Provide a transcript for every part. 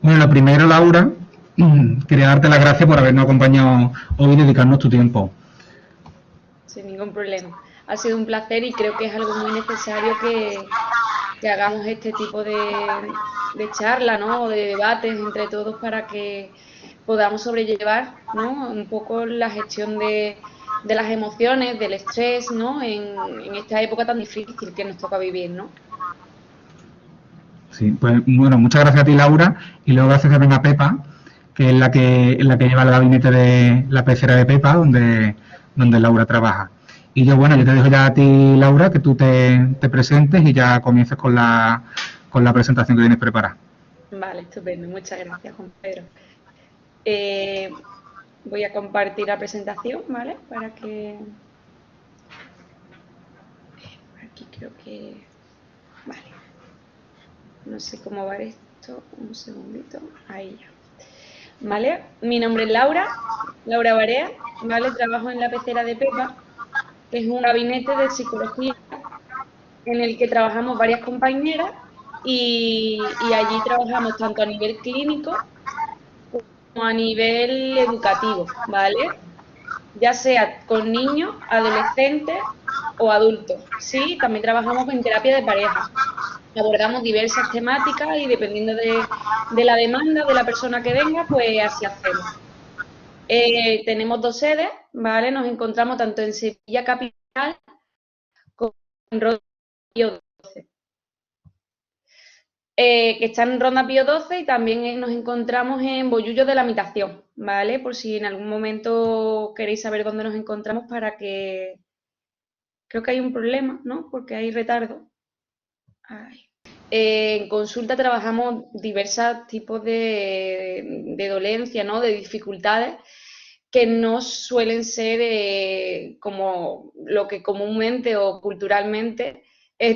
Bueno, lo primero, Laura, quería darte las gracias por habernos acompañado hoy y dedicarnos tu tiempo. Sin ningún problema. Ha sido un placer y creo que es algo muy necesario que hagamos este tipo de charla, ¿no? O de debates entre todos para que podamos sobrellevar, ¿no? Un poco la gestión de las emociones, del estrés, ¿no? En esta época tan difícil que nos toca vivir, ¿no? Sí, pues bueno, muchas gracias a ti, Laura, y luego gracias también a Pepa, que es la que lleva el gabinete de la pecera de Pepa, donde Laura trabaja. Y yo, bueno, yo te dejo ya a ti, Laura, que tú te presentes y ya comiences con la presentación que tienes preparada. Vale, estupendo. Muchas gracias, Juan Pedro. Eh, Voy a compartir la presentación, ¿vale? Para que... Aquí creo que... Vale. No sé cómo va esto. Un segundito. Ahí ya. ¿Vale? Mi nombre es Laura, Laura Barea, ¿vale? Trabajo en la pecera de Pepa, que es un gabinete de psicología en el que trabajamos varias compañeras y allí trabajamos tanto a nivel clínico como a nivel educativo, ¿vale? Ya sea con niños, adolescentes o adultos, ¿sí? También trabajamos en terapia de pareja. Abordamos diversas temáticas y dependiendo de la demanda de la persona que venga, pues así hacemos. Tenemos dos sedes, ¿vale? Nos encontramos tanto en Sevilla Capital como en Ronda Pío XII, que está en Ronda Pío XII y también nos encontramos en Bollullo de la Mitación, ¿vale? Por si en algún momento queréis saber dónde nos encontramos para que... Creo que hay un problema, ¿no? Porque hay retardo. Ay. En consulta trabajamos diversos tipos de dolencias, ¿no? De dificultades que no suelen ser como lo que comúnmente o culturalmente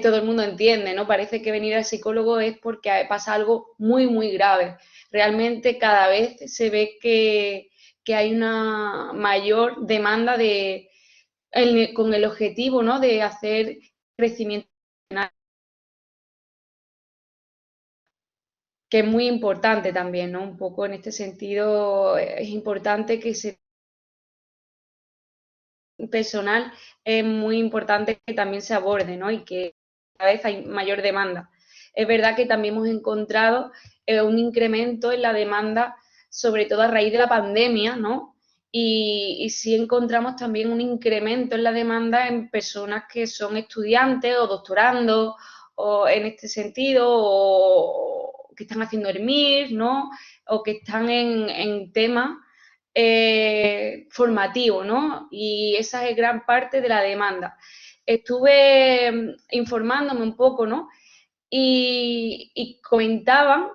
todo el mundo entiende, ¿no? Parece que venir al psicólogo es porque pasa algo muy, muy grave. Realmente cada vez se ve que hay una mayor demanda con el objetivo, ¿no? De hacer crecimiento, que es muy importante también, ¿no? Un poco en este sentido es importante que se personal es muy importante que también se aborde, ¿no? Y que cada vez hay mayor demanda. Es verdad que también hemos encontrado un incremento en la demanda, sobre todo a raíz de la pandemia, ¿no? Y sí encontramos también un incremento en la demanda en personas que son estudiantes o doctorandos, o en este sentido, o que están haciendo el MIR, ¿no? O que están en temas formativo, ¿no? Y esa es gran parte de la demanda. Estuve informándome un poco, ¿no? Y comentaban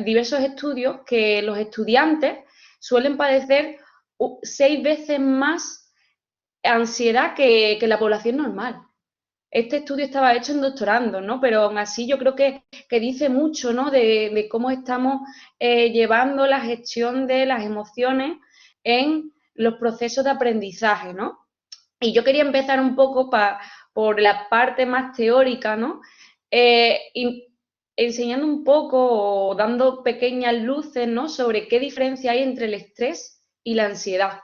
diversos estudios que los estudiantes suelen padecer 6 veces más ansiedad que la población normal. Este estudio estaba hecho en doctorando, ¿no? Pero aún así yo creo que dice mucho, ¿no? De cómo estamos llevando la gestión de las emociones en los procesos de aprendizaje, ¿no? Y yo quería empezar un poco por la parte más teórica, ¿no? Y enseñando un poco o dando pequeñas luces, ¿no? Sobre qué diferencia hay entre el estrés y la ansiedad,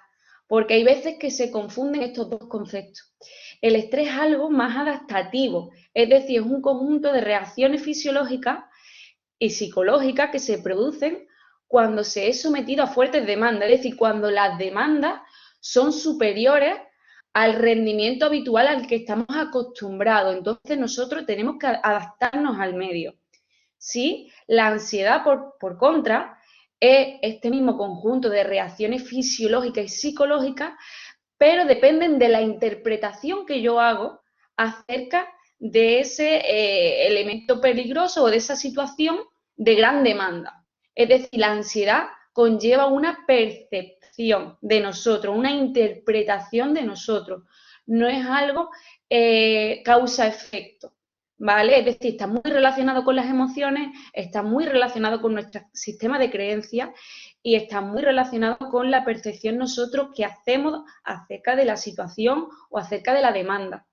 porque hay veces que se confunden estos dos conceptos. El estrés es algo más adaptativo, es decir, es un conjunto de reacciones fisiológicas y psicológicas que se producen cuando se es sometido a fuertes demandas, es decir, cuando las demandas son superiores al rendimiento habitual al que estamos acostumbrados. Entonces nosotros tenemos que adaptarnos al medio. ¿Sí? La ansiedad, por contra, es este mismo conjunto de reacciones fisiológicas y psicológicas, pero dependen de la interpretación que yo hago acerca de ese elemento peligroso o de esa situación de gran demanda. Es decir, la ansiedad conlleva una percepción de nosotros, una interpretación de nosotros. No es algo causa-efecto, ¿vale? Es decir, está muy relacionado con las emociones, está muy relacionado con nuestro sistema de creencias y está muy relacionado con la percepción nosotros que hacemos acerca de la situación o acerca de la demanda.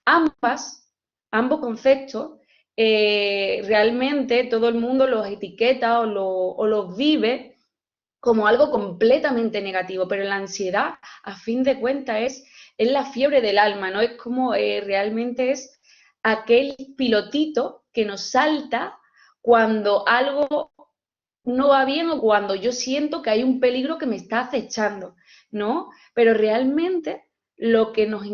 Ambos conceptos realmente todo el mundo los etiqueta o los vive como algo completamente negativo, pero la ansiedad, a fin de cuentas, es la fiebre del alma, ¿no? Es como realmente es aquel pilotito que nos salta cuando algo no va bien o cuando yo siento que hay un peligro que me está acechando, ¿no? Pero realmente lo que nos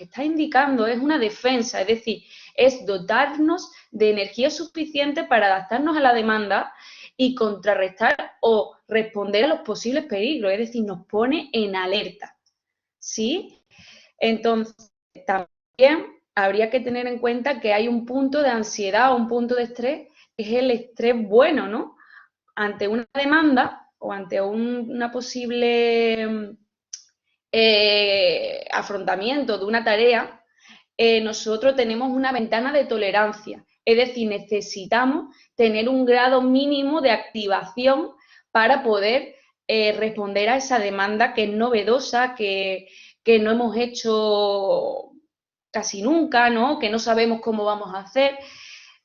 está indicando es una defensa, es decir, es dotarnos de energía suficiente para adaptarnos a la demanda y contrarrestar o responder a los posibles peligros, es decir, nos pone en alerta, ¿sí? Entonces, también habría que tener en cuenta que hay un punto de ansiedad o un punto de estrés, que es el estrés bueno, ¿no? Ante una demanda o ante una posible afrontamiento de una tarea, nosotros tenemos una ventana de tolerancia, es decir, necesitamos tener un grado mínimo de activación para poder responder a esa demanda que es novedosa, que no hemos hecho casi nunca, ¿no? Que no sabemos cómo vamos a hacer.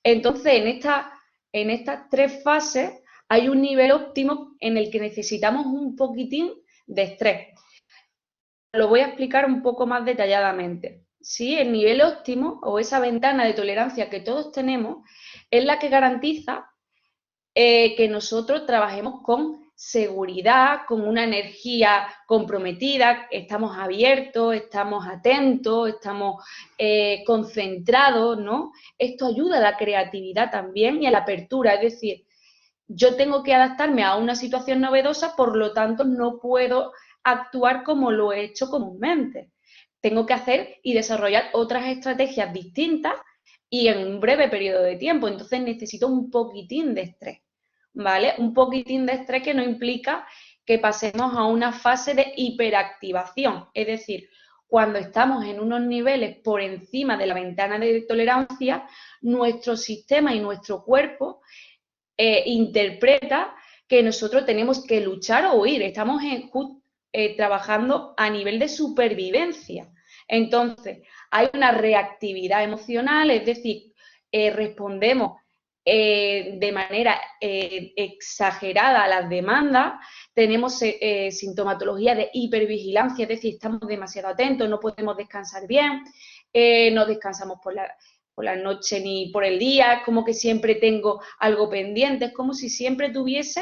Entonces, en estas tres fases hay un nivel óptimo en el que necesitamos un poquitín de estrés. Lo voy a explicar un poco más detalladamente. ¿Sí? El nivel óptimo o esa ventana de tolerancia que todos tenemos es la que garantiza que nosotros trabajemos con seguridad, con una energía comprometida, estamos abiertos, estamos atentos, estamos concentrados, ¿no? Esto ayuda a la creatividad también y a la apertura, es decir, yo tengo que adaptarme a una situación novedosa, por lo tanto no puedo actuar como lo he hecho comúnmente. Tengo que hacer y desarrollar otras estrategias distintas y en un breve periodo de tiempo. Entonces necesito un poquitín de estrés, ¿vale? Un poquitín de estrés que no implica que pasemos a una fase de hiperactivación, es decir, cuando estamos en unos niveles por encima de la ventana de tolerancia, nuestro sistema y nuestro cuerpo interpreta que nosotros tenemos que luchar o huir, estamos trabajando a nivel de supervivencia. Entonces, hay una reactividad emocional, es decir, respondemos de manera exagerada a las demandas, tenemos sintomatología de hipervigilancia, es decir, estamos demasiado atentos, no podemos descansar bien, no descansamos por la noche ni por el día, es como que siempre tengo algo pendiente, es como si siempre tuviese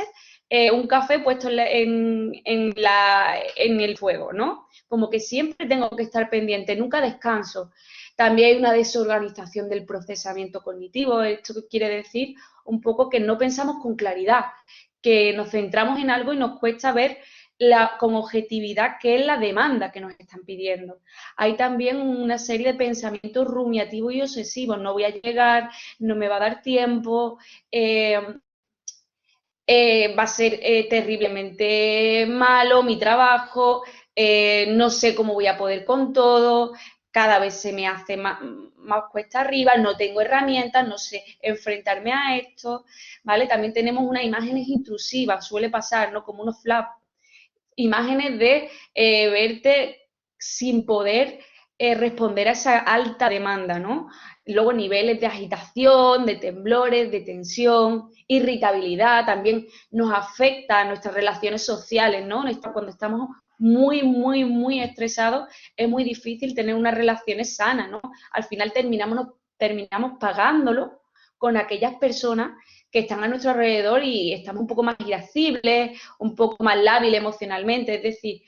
un café puesto en el fuego, ¿no? Como que siempre tengo que estar pendiente, nunca descanso. También hay una desorganización del procesamiento cognitivo, esto quiere decir un poco que no pensamos con claridad, que nos centramos en algo y nos cuesta ver con objetividad qué es la demanda que nos están pidiendo. Hay también una serie de pensamientos rumiativos y obsesivos, no voy a llegar, no me va a dar tiempo, va a ser terriblemente malo mi trabajo, no sé cómo voy a poder con todo, cada vez se me hace más cuesta arriba, no tengo herramientas, no sé enfrentarme a esto, ¿vale? También tenemos unas imágenes intrusivas, suele pasar, ¿no? Como unos flaps, imágenes de verte sin poder responder a esa alta demanda, ¿no? Luego niveles de agitación, de temblores, de tensión, irritabilidad, también nos afecta a nuestras relaciones sociales, ¿no? Cuando estamos muy estresados, es muy difícil tener unas relaciones sanas, ¿no? Al final terminamos pagándolo con aquellas personas que están a nuestro alrededor y estamos un poco más irascibles, un poco más lábiles emocionalmente, es decir,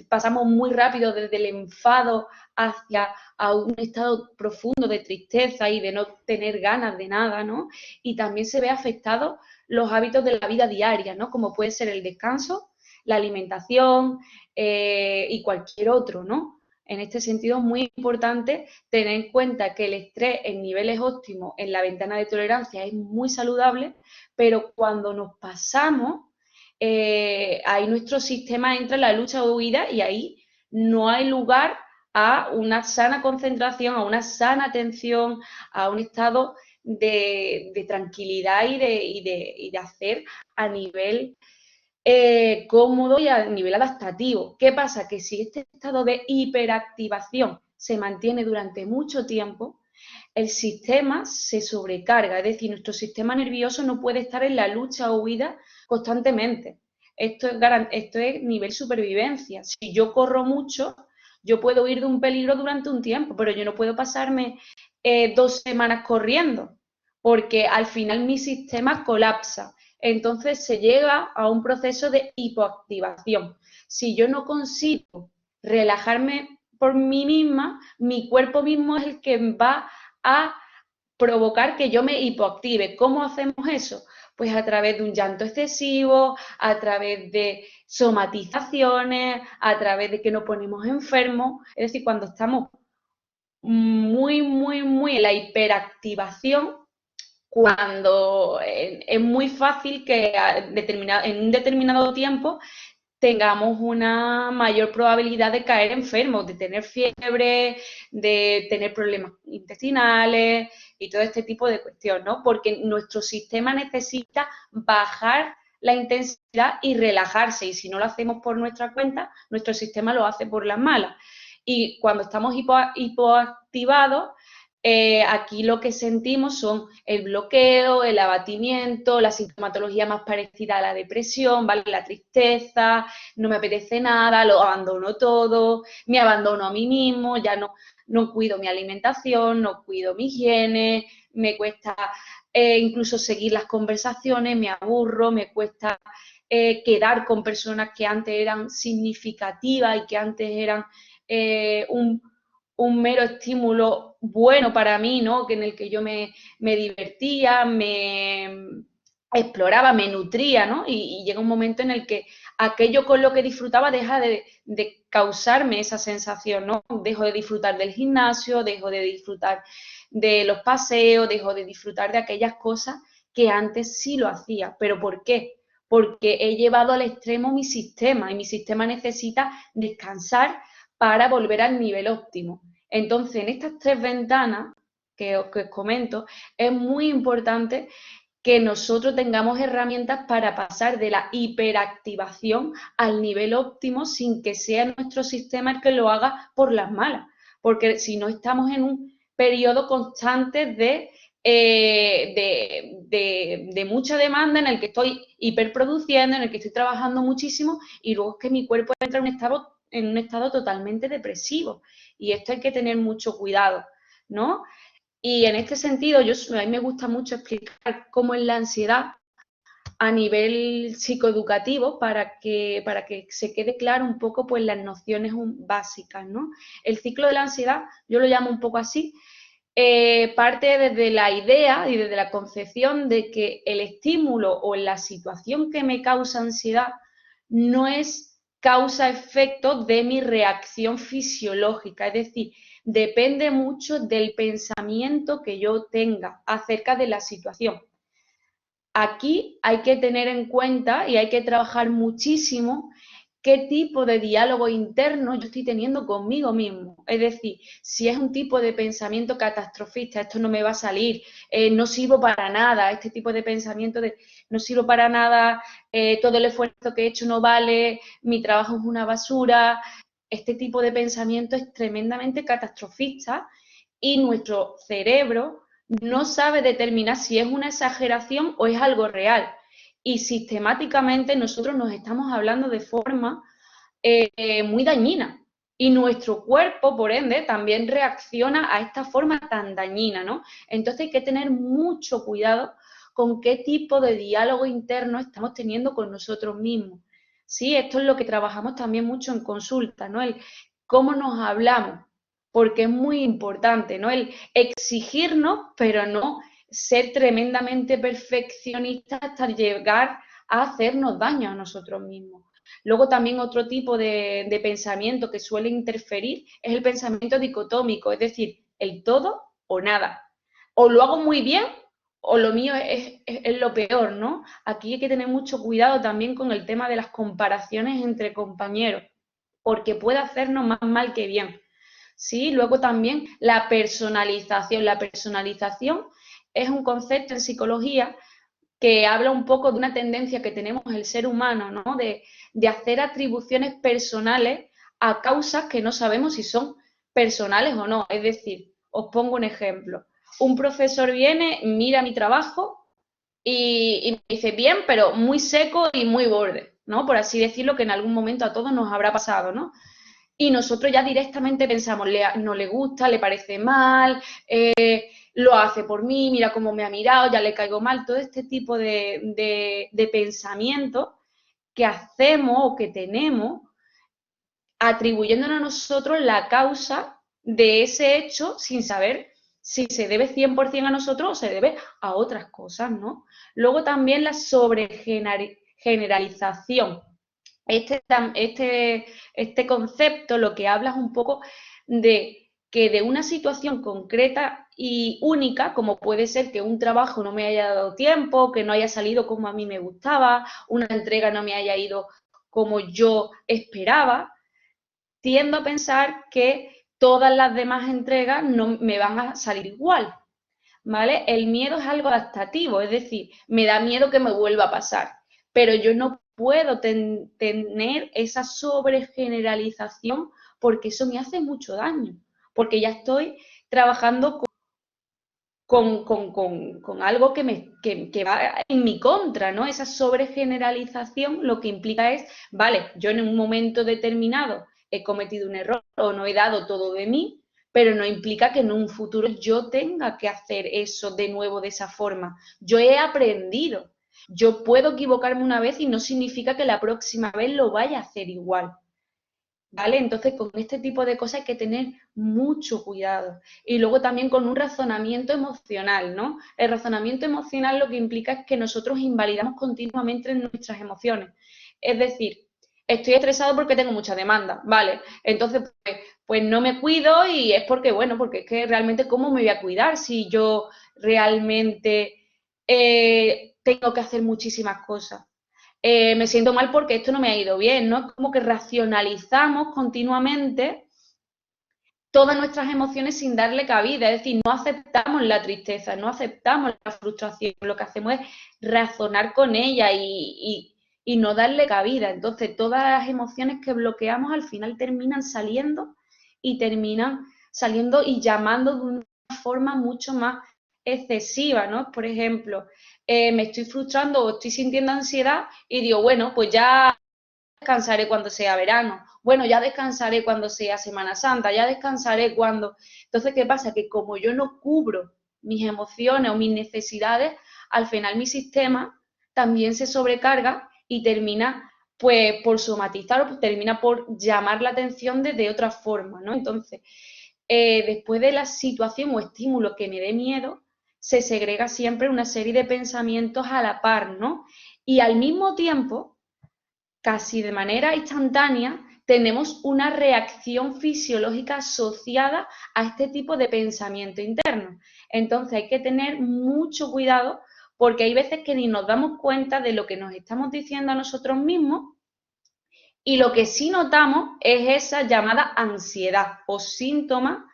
pasamos muy rápido desde el enfado hacia a un estado profundo de tristeza y de no tener ganas de nada, ¿no? Y también se ve afectado los hábitos de la vida diaria, ¿no? Como puede ser el descanso, la alimentación y cualquier otro, ¿no? En este sentido es muy importante tener en cuenta que el estrés en niveles óptimos en la ventana de tolerancia es muy saludable, pero cuando nos pasamos, ahí nuestro sistema entra en la lucha o huida y ahí no hay lugar a una sana concentración, a una sana atención, a un estado de tranquilidad y de hacer a nivel cómodo y a nivel adaptativo. ¿Qué pasa? Que si este estado de hiperactivación se mantiene durante mucho tiempo, el sistema se sobrecarga, es decir, nuestro sistema nervioso no puede estar en la lucha o huida constantemente. Esto es nivel supervivencia. Si yo corro mucho, yo puedo huir de un peligro durante un tiempo, pero yo no puedo pasarme 2 semanas corriendo, porque al final mi sistema colapsa. Entonces se llega a un proceso de hipoactivación. Si yo no consigo relajarme por mí misma, mi cuerpo mismo es el que va a provocar que yo me hipoactive. ¿Cómo hacemos eso? Pues a través de un llanto excesivo, a través de somatizaciones, a través de que nos ponemos enfermos. Es decir, cuando estamos muy en la hiperactivación, cuando es muy fácil que en un determinado tiempo tengamos una mayor probabilidad de caer enfermos, de tener fiebre, de tener problemas intestinales y todo este tipo de cuestiones, ¿no? Porque nuestro sistema necesita bajar la intensidad y relajarse, y si no lo hacemos por nuestra cuenta, nuestro sistema lo hace por las malas. Y cuando estamos hipoactivados, aquí lo que sentimos son el bloqueo, el abatimiento, la sintomatología más parecida a la depresión, ¿vale? La tristeza, no me apetece nada, lo abandono todo, me abandono a mí mismo, ya no cuido mi alimentación, no cuido mi higiene, me cuesta incluso seguir las conversaciones, me aburro, me cuesta quedar con personas que antes eran significativas y que antes eran un mero estímulo bueno para mí, ¿no? En el que yo me divertía, me exploraba, me nutría, ¿no? Y llega un momento en el que aquello con lo que disfrutaba deja de causarme esa sensación, ¿no? Dejo de disfrutar del gimnasio, dejo de disfrutar de los paseos, dejo de disfrutar de aquellas cosas que antes sí lo hacía. ¿Pero por qué? Porque he llevado al extremo mi sistema y mi sistema necesita descansar para volver al nivel óptimo. Entonces, en estas 3 ventanas que os comento, es muy importante que nosotros tengamos herramientas para pasar de la hiperactivación al nivel óptimo sin que sea nuestro sistema el que lo haga por las malas, porque si no estamos en un periodo constante de mucha demanda en el que estoy hiperproduciendo, en el que estoy trabajando muchísimo y luego es que mi cuerpo entra en un estado totalmente depresivo y esto hay que tener mucho cuidado, ¿no? Y en este sentido, a mí me gusta mucho explicar cómo es la ansiedad a nivel psicoeducativo para que se quede claro un poco pues, las nociones básicas, ¿no? El ciclo de la ansiedad, yo lo llamo un poco así, parte desde la idea y desde la concepción de que el estímulo o la situación que me causa ansiedad no es causa-efecto de mi reacción fisiológica, es decir, depende mucho del pensamiento que yo tenga acerca de la situación. Aquí hay que tener en cuenta y hay que trabajar muchísimo qué tipo de diálogo interno yo estoy teniendo conmigo mismo. Es decir, si es un tipo de pensamiento catastrofista, esto no me va a salir, no sirvo para nada, este tipo de pensamiento de no sirvo para nada, todo el esfuerzo que he hecho no vale, mi trabajo es una basura, este tipo de pensamiento es tremendamente catastrofista y nuestro cerebro no sabe determinar si es una exageración o es algo real. Y sistemáticamente nosotros nos estamos hablando de forma muy dañina. Y nuestro cuerpo, por ende, también reacciona a esta forma tan dañina, ¿no? Entonces hay que tener mucho cuidado con qué tipo de diálogo interno estamos teniendo con nosotros mismos. Sí, esto es lo que trabajamos también mucho en consulta, ¿no? El cómo nos hablamos, porque es muy importante, ¿no? El exigirnos, pero no ser tremendamente perfeccionistas hasta llegar a hacernos daño a nosotros mismos. Luego también otro tipo de pensamiento que suele interferir es el pensamiento dicotómico, es decir, el todo o nada. O lo hago muy bien o lo mío es lo peor, ¿no? Aquí hay que tener mucho cuidado también con el tema de las comparaciones entre compañeros, porque puede hacernos más mal que bien. Sí, luego también la personalización. La personalización es un concepto en psicología que habla un poco de una tendencia que tenemos el ser humano, ¿no? De hacer atribuciones personales a causas que no sabemos si son personales o no. Es decir, os pongo un ejemplo. un profesor viene, mira mi trabajo y me dice, bien, pero muy seco y muy borde, ¿no? Por así decirlo, que en algún momento a todos nos habrá pasado, ¿no? Y nosotros ya directamente pensamos, no le gusta, le parece mal, lo hace por mí, mira cómo me ha mirado, ya le caigo mal, todo este tipo de pensamientos que hacemos o que tenemos atribuyéndonos a nosotros la causa de ese hecho sin saber si se debe 100% a nosotros o se debe a otras cosas, ¿no? Luego también la sobregeneralización. Este concepto lo que habla es un poco de que de una situación concreta y única, como puede ser que un trabajo no me haya dado tiempo, que no haya salido como a mí me gustaba, una entrega no me haya ido como yo esperaba, tiendo a pensar que todas las demás entregas no me van a salir igual, ¿vale? El miedo es algo adaptativo, es decir, me da miedo que me vuelva a pasar, pero yo no puedo tener esa sobregeneralización porque eso me hace mucho daño, porque ya estoy trabajando con algo que va en mi contra, ¿no? Esa sobregeneralización lo que implica es, vale, yo en un momento determinado he cometido un error o no he dado todo de mí, pero no implica que en un futuro yo tenga que hacer eso de nuevo de esa forma. Yo he aprendido. Yo puedo equivocarme una vez y no significa que la próxima vez lo vaya a hacer igual. ¿Vale? Entonces, con este tipo de cosas hay que tener mucho cuidado. Y luego también con un razonamiento emocional, ¿no? El razonamiento emocional lo que implica es que nosotros invalidamos continuamente nuestras emociones. Es decir, estoy estresado porque tengo mucha demanda, ¿vale? Entonces, pues no me cuido y es porque, bueno, porque es que realmente ¿cómo me voy a cuidar si yo realmente tengo que hacer muchísimas cosas? Me siento mal porque esto no me ha ido bien, ¿no? Es como que racionalizamos continuamente todas nuestras emociones sin darle cabida, es decir, no aceptamos la tristeza, no aceptamos la frustración, lo que hacemos es razonar con ella y no darle cabida. Entonces, todas las emociones que bloqueamos al final terminan saliendo y llamando de una forma mucho más excesiva, ¿no? Por ejemplo, me estoy frustrando o estoy sintiendo ansiedad y digo, bueno, pues ya descansaré cuando sea verano, bueno, ya descansaré cuando sea Semana Santa, ya descansaré cuando... Entonces, ¿qué pasa? Que como yo no cubro mis emociones o mis necesidades, al final mi sistema también se sobrecarga y termina pues por somatizar o termina por llamar la atención desde otra forma, ¿no? Entonces, después de la situación o estímulo que me dé miedo, se segrega siempre una serie de pensamientos a la par, ¿no? Y al mismo tiempo, casi de manera instantánea, tenemos una reacción fisiológica asociada a este tipo de pensamiento interno. Entonces hay que tener mucho cuidado porque hay veces que ni nos damos cuenta de lo que nos estamos diciendo a nosotros mismos y lo que sí notamos es esa llamada ansiedad o síntoma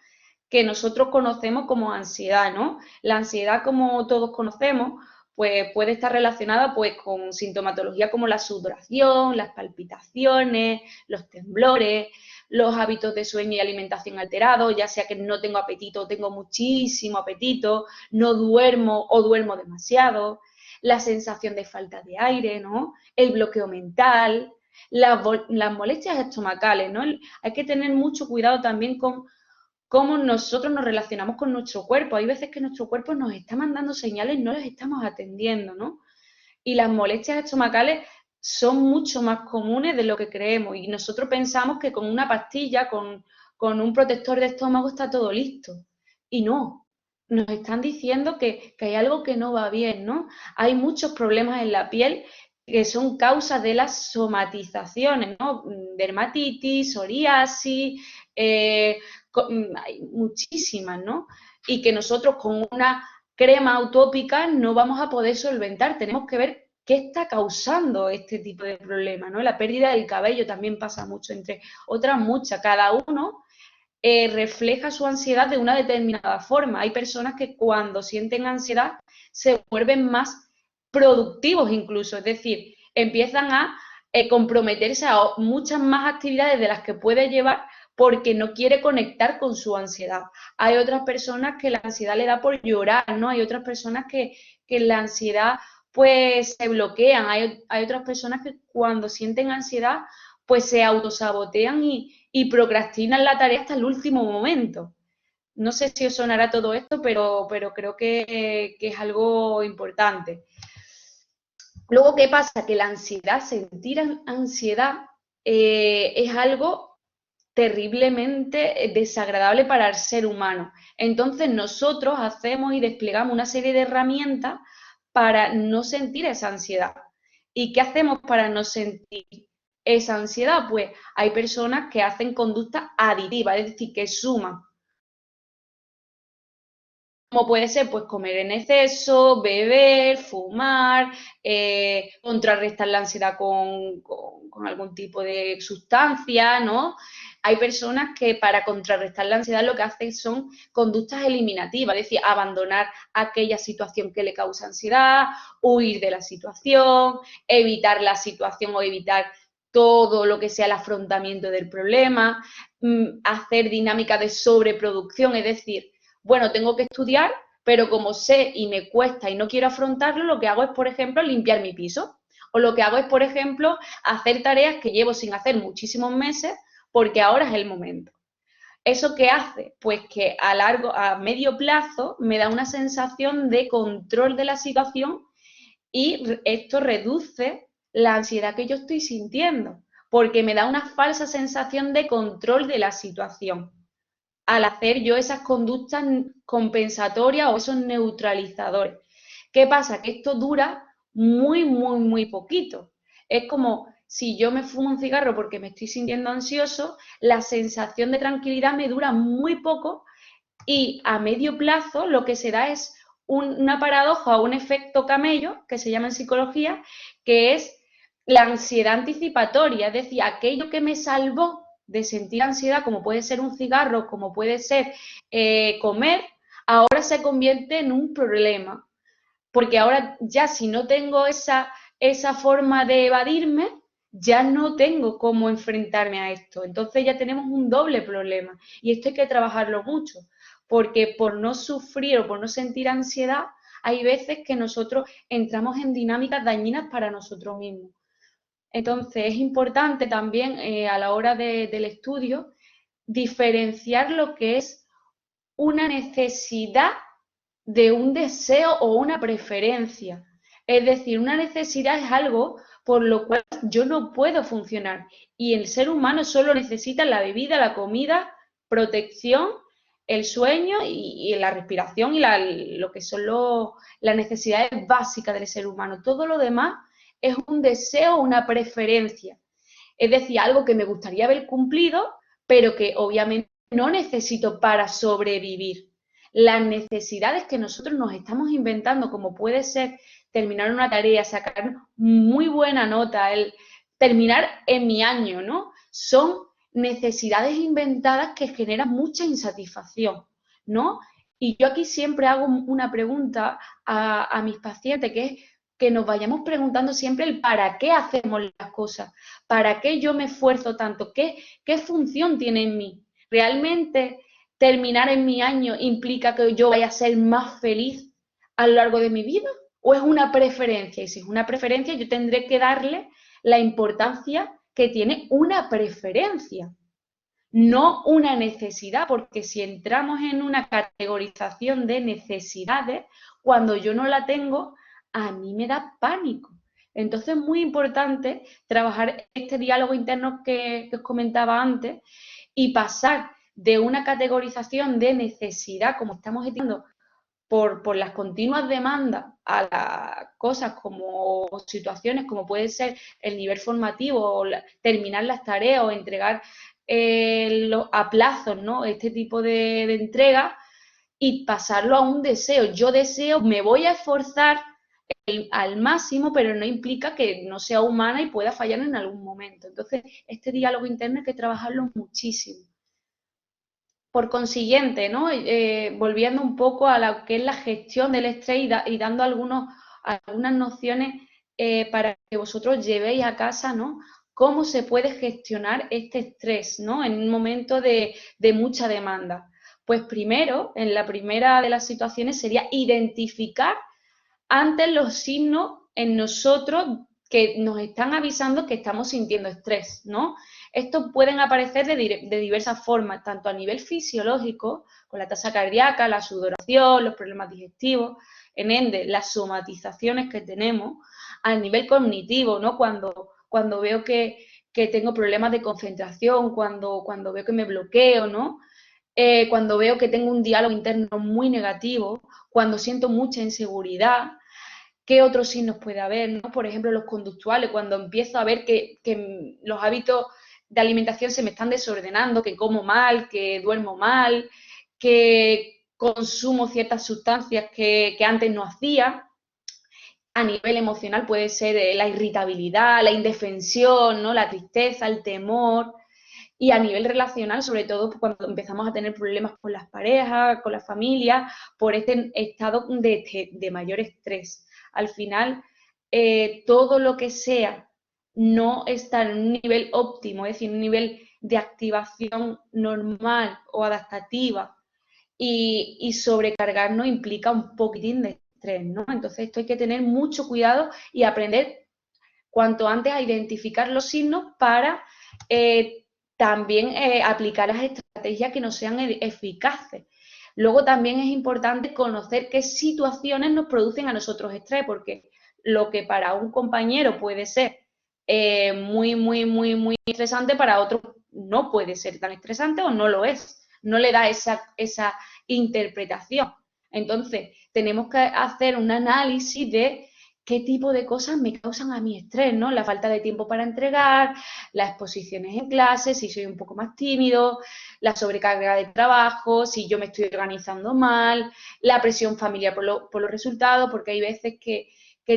que nosotros conocemos como ansiedad, ¿no? La ansiedad, como todos conocemos, pues puede estar relacionada pues con sintomatología como la sudoración, las palpitaciones, los temblores, los hábitos de sueño y alimentación alterados, ya sea que no tengo apetito o tengo muchísimo apetito, no duermo o duermo demasiado, la sensación de falta de aire, ¿no? El bloqueo mental, las molestias estomacales, ¿no? Hay que tener mucho cuidado también con cómo nosotros nos relacionamos con nuestro cuerpo. Hay veces que nuestro cuerpo nos está mandando señales y no las estamos atendiendo, ¿no? Y las molestias estomacales son mucho más comunes de lo que creemos y nosotros pensamos que con una pastilla, con un protector de estómago está todo listo. Y no, nos están diciendo que hay algo que no va bien, ¿no? Hay muchos problemas en la piel que son causas de las somatizaciones, ¿no? Dermatitis, psoriasis, hay muchísimas, ¿no? Y que nosotros con una crema utópica no vamos a poder solventar, tenemos que ver qué está causando este tipo de problema, ¿no? La pérdida del cabello también pasa mucho, entre otras muchas, cada uno refleja su ansiedad de una determinada forma. Hay personas que cuando sienten ansiedad se vuelven más productivos incluso, es decir, empiezan a comprometerse a muchas más actividades de las que puede llevar porque no quiere conectar con su ansiedad. Hay otras personas que la ansiedad le da por llorar, ¿no? Hay otras personas que la ansiedad pues se bloquean. Hay otras personas que cuando sienten ansiedad pues se autosabotean y procrastinan la tarea hasta el último momento. No sé si os sonará todo esto, pero creo que es algo importante. Luego, ¿qué pasa? Que la ansiedad, sentir ansiedad, es algo terriblemente desagradable para el ser humano. Entonces, nosotros hacemos y desplegamos una serie de herramientas para no sentir esa ansiedad. ¿Y qué hacemos para no sentir esa ansiedad? Pues hay personas que hacen conductas aditivas, es decir, que suman. Como puede ser, pues comer en exceso, beber, fumar, contrarrestar la ansiedad con algún tipo de sustancia, ¿no? Hay personas que para contrarrestar la ansiedad lo que hacen son conductas eliminativas, es decir, abandonar aquella situación que le causa ansiedad, huir de la situación, evitar la situación o evitar todo lo que sea el afrontamiento del problema, hacer dinámicas de sobreproducción, es decir, bueno, tengo que estudiar, pero como sé y me cuesta y no quiero afrontarlo, lo que hago es, por ejemplo, limpiar mi piso. O lo que hago es, por ejemplo, hacer tareas que llevo sin hacer muchísimos meses porque ahora es el momento. ¿Eso qué hace? Pues que a medio plazo me da una sensación de control de la situación y esto reduce la ansiedad que yo estoy sintiendo, porque me da una falsa sensación de control de la situación al hacer yo esas conductas compensatorias o esos neutralizadores. ¿Qué pasa? Que esto dura muy poquito. Es como si yo me fumo un cigarro porque me estoy sintiendo ansioso, la sensación de tranquilidad me dura muy poco y a medio plazo lo que se da es una paradoja o un efecto camello, que se llama en psicología, que es la ansiedad anticipatoria, es decir, aquello que me salvó de sentir ansiedad, como puede ser un cigarro, como puede ser comer, ahora se convierte en un problema. Porque ahora ya si no tengo esa forma de evadirme, ya no tengo cómo enfrentarme a esto. Entonces ya tenemos un doble problema y esto hay que trabajarlo mucho, porque por no sufrir o por no sentir ansiedad, hay veces que nosotros entramos en dinámicas dañinas para nosotros mismos. Entonces es importante también a la hora del estudio diferenciar lo que es una necesidad de un deseo o una preferencia. Es decir, una necesidad es algo por lo cual yo no puedo funcionar y el ser humano solo necesita la bebida, la comida, protección, el sueño y la respiración y lo que son las necesidades básicas del ser humano. Todo lo demás es un deseo o una preferencia. Es decir, algo que me gustaría haber cumplido, pero que obviamente no necesito para sobrevivir. Las necesidades que nosotros nos estamos inventando, como puede ser terminar una tarea, sacar muy buena nota, el terminar en mi año, ¿no? Son necesidades inventadas que generan mucha insatisfacción, ¿no? Y yo aquí siempre hago una pregunta a mis pacientes, que es que nos vayamos preguntando siempre el para qué hacemos las cosas, para qué yo me esfuerzo tanto, qué función tiene en mí. ¿Realmente terminar en mi año implica que yo vaya a ser más feliz a lo largo de mi vida? ¿O es una preferencia? Y si es una preferencia, yo tendré que darle la importancia que tiene una preferencia, no una necesidad, porque si entramos en una categorización de necesidades, cuando yo no la tengo, a mí me da pánico. Entonces es muy importante trabajar este diálogo interno que os comentaba antes y pasar de una categorización de necesidad, como estamos etiendo, por las continuas demandas a las cosas como situaciones como puede ser el nivel formativo, o terminar las tareas o entregar a plazos, ¿no? Este tipo de entrega y pasarlo a un deseo. Yo deseo, me voy a esforzar al máximo, pero no implica que no sea humana y pueda fallar en algún momento. Entonces, este diálogo interno hay que trabajarlo muchísimo. Por consiguiente, ¿no? Volviendo un poco a lo que es la gestión del estrés y dando algunas nociones para que vosotros llevéis a casa, ¿no? cómo se puede gestionar este estrés, ¿no? En un momento de mucha demanda. Pues primero, en la primera de las situaciones sería identificar antes los signos en nosotros que nos están avisando que estamos sintiendo estrés, ¿no? Estos pueden aparecer de diversas formas, tanto a nivel fisiológico, con la tasa cardíaca, la sudoración, los problemas digestivos, en ende, las somatizaciones que tenemos, a nivel cognitivo, ¿no? Cuando veo que tengo problemas de concentración, cuando veo que me bloqueo, ¿no? Cuando veo que tengo un diálogo interno muy negativo, cuando siento mucha inseguridad. ¿Qué otros signos puede haber, ¿no? Por ejemplo, los conductuales, cuando empiezo a ver que los hábitos de alimentación se me están desordenando, que como mal, que duermo mal, que consumo ciertas sustancias que antes no hacía. A nivel emocional puede ser la irritabilidad, la indefensión, ¿no? La tristeza, el temor. Y a nivel relacional, sobre todo cuando empezamos a tener problemas con las parejas, con la familia, por este estado de mayor estrés. Al final, todo lo que sea no estar en un nivel óptimo, es decir, un nivel de activación normal o adaptativa y sobrecargarnos implica un poquitín de estrés, ¿no? Entonces esto hay que tener mucho cuidado y aprender cuanto antes a identificar los signos para también aplicar las estrategias que nos sean eficaces. Luego también es importante conocer qué situaciones nos producen a nosotros estrés, porque lo que para un compañero puede ser muy estresante, para otro no puede ser tan estresante o no lo es. No le da esa interpretación. Entonces, tenemos que hacer un análisis de qué tipo de cosas me causan a mí estrés, ¿no? La falta de tiempo para entregar, las exposiciones en clase, si soy un poco más tímido, la sobrecarga de trabajo, si yo me estoy organizando mal, la presión familiar por los resultados, porque hay veces que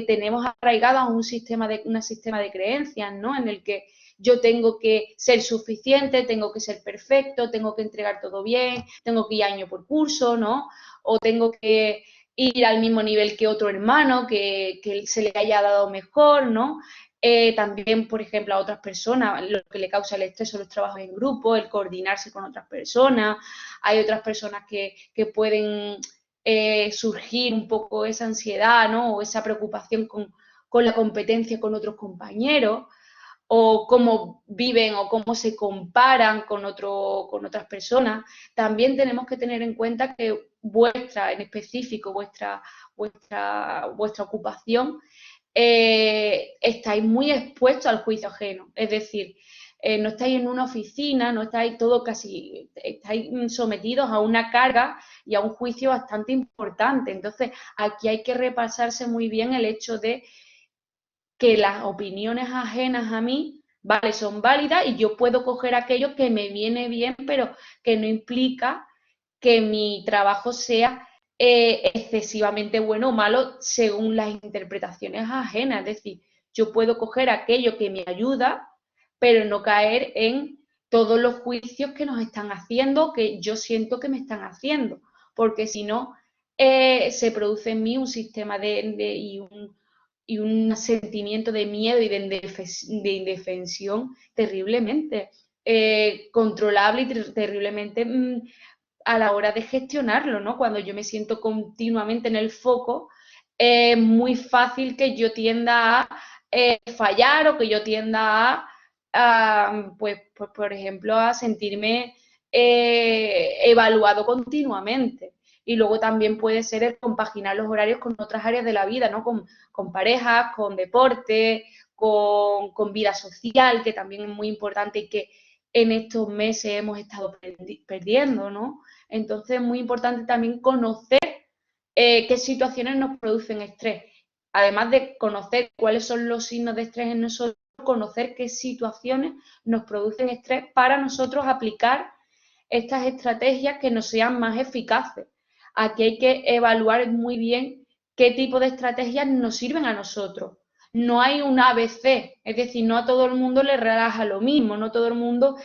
tenemos arraigado a un sistema de creencias, ¿no? En el que yo tengo que ser suficiente, tengo que ser perfecto, tengo que entregar todo bien, tengo que ir año por curso, ¿no? O tengo que ir al mismo nivel que otro hermano, que se le haya dado mejor, ¿no? También, por ejemplo, a otras personas, lo que le causa el estrés son los trabajos en grupo, el coordinarse con otras personas. Hay otras personas que pueden surgir un poco esa ansiedad, ¿no? O esa preocupación con la competencia con otros compañeros, o cómo viven o cómo se comparan con otras personas. También tenemos que tener en cuenta que en específico, vuestra ocupación, estáis muy expuestos al juicio ajeno. Es decir, no estáis en una oficina, no estáis estáis sometidos a una carga y a un juicio bastante importante. Entonces, aquí hay que repasarse muy bien el hecho de que las opiniones ajenas a mí, vale, son válidas y yo puedo coger aquello que me viene bien, pero que no implica que mi trabajo sea excesivamente bueno o malo según las interpretaciones ajenas. Es decir, yo puedo coger aquello que me ayuda, pero no caer en todos los juicios que nos están haciendo, que yo siento que me están haciendo, porque si no, se produce en mí un sistema y un sentimiento de miedo y de indefensión terriblemente controlable y terriblemente a la hora de gestionarlo, ¿no? Cuando yo me siento continuamente en el foco, es muy fácil que yo tienda a fallar o que yo tienda pues, por ejemplo, a sentirme evaluado continuamente. Y luego también puede ser el compaginar los horarios con otras áreas de la vida, ¿no? Con parejas, con deporte, con vida social, que también es muy importante y que en estos meses hemos estado perdiendo, ¿no? Entonces es muy importante también conocer qué situaciones nos producen estrés. Además de conocer cuáles son los signos de estrés en nosotros, conocer qué situaciones nos producen estrés para nosotros aplicar estas estrategias que nos sean más eficaces. Aquí hay que evaluar muy bien qué tipo de estrategias nos sirven a nosotros. No hay un ABC, es decir, no a todo el mundo le relaja lo mismo, no todo el mundo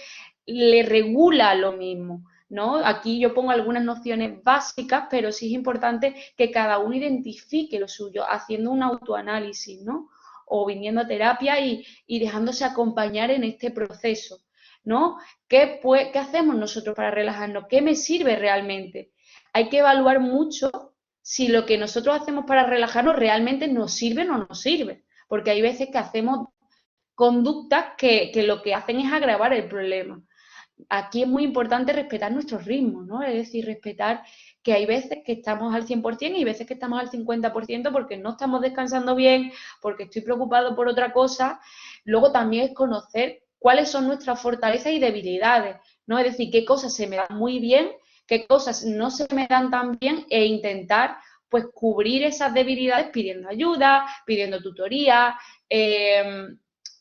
le regula lo mismo, ¿no? Aquí yo pongo algunas nociones básicas, pero sí es importante que cada uno identifique lo suyo, haciendo un autoanálisis, ¿no? o viniendo a terapia y dejándose acompañar en este proceso, ¿no? ¿Qué hacemos nosotros para relajarnos? ¿Qué me sirve realmente? Hay que evaluar mucho si lo que nosotros hacemos para relajarnos realmente nos sirve o no nos sirve, porque hay veces que hacemos conductas que lo que hacen es agravar el problema. Aquí es muy importante respetar nuestros ritmos, ¿no? Es decir, respetar que hay veces que estamos al 100% y veces que estamos al 50% porque no estamos descansando bien, porque estoy preocupado por otra cosa. Luego también es conocer cuáles son nuestras fortalezas y debilidades, ¿no? Es decir, qué cosas se me dan muy bien, qué cosas no se me dan tan bien e intentar pues cubrir esas debilidades pidiendo ayuda, pidiendo tutoría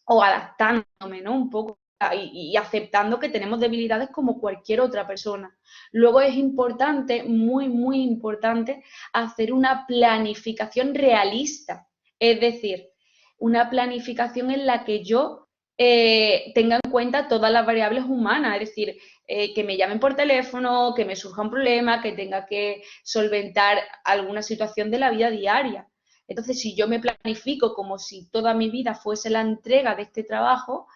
o adaptándome, ¿no? Un poco y aceptando que tenemos debilidades como cualquier otra persona. Luego es importante, muy, muy importante, hacer una planificación realista, es decir, una planificación en la que yo tenga en cuenta todas las variables humanas, es decir, que me llamen por teléfono, que me surja un problema, que tenga que solventar alguna situación de la vida diaria. Entonces, si yo me planifico como si toda mi vida fuese la entrega de este trabajo,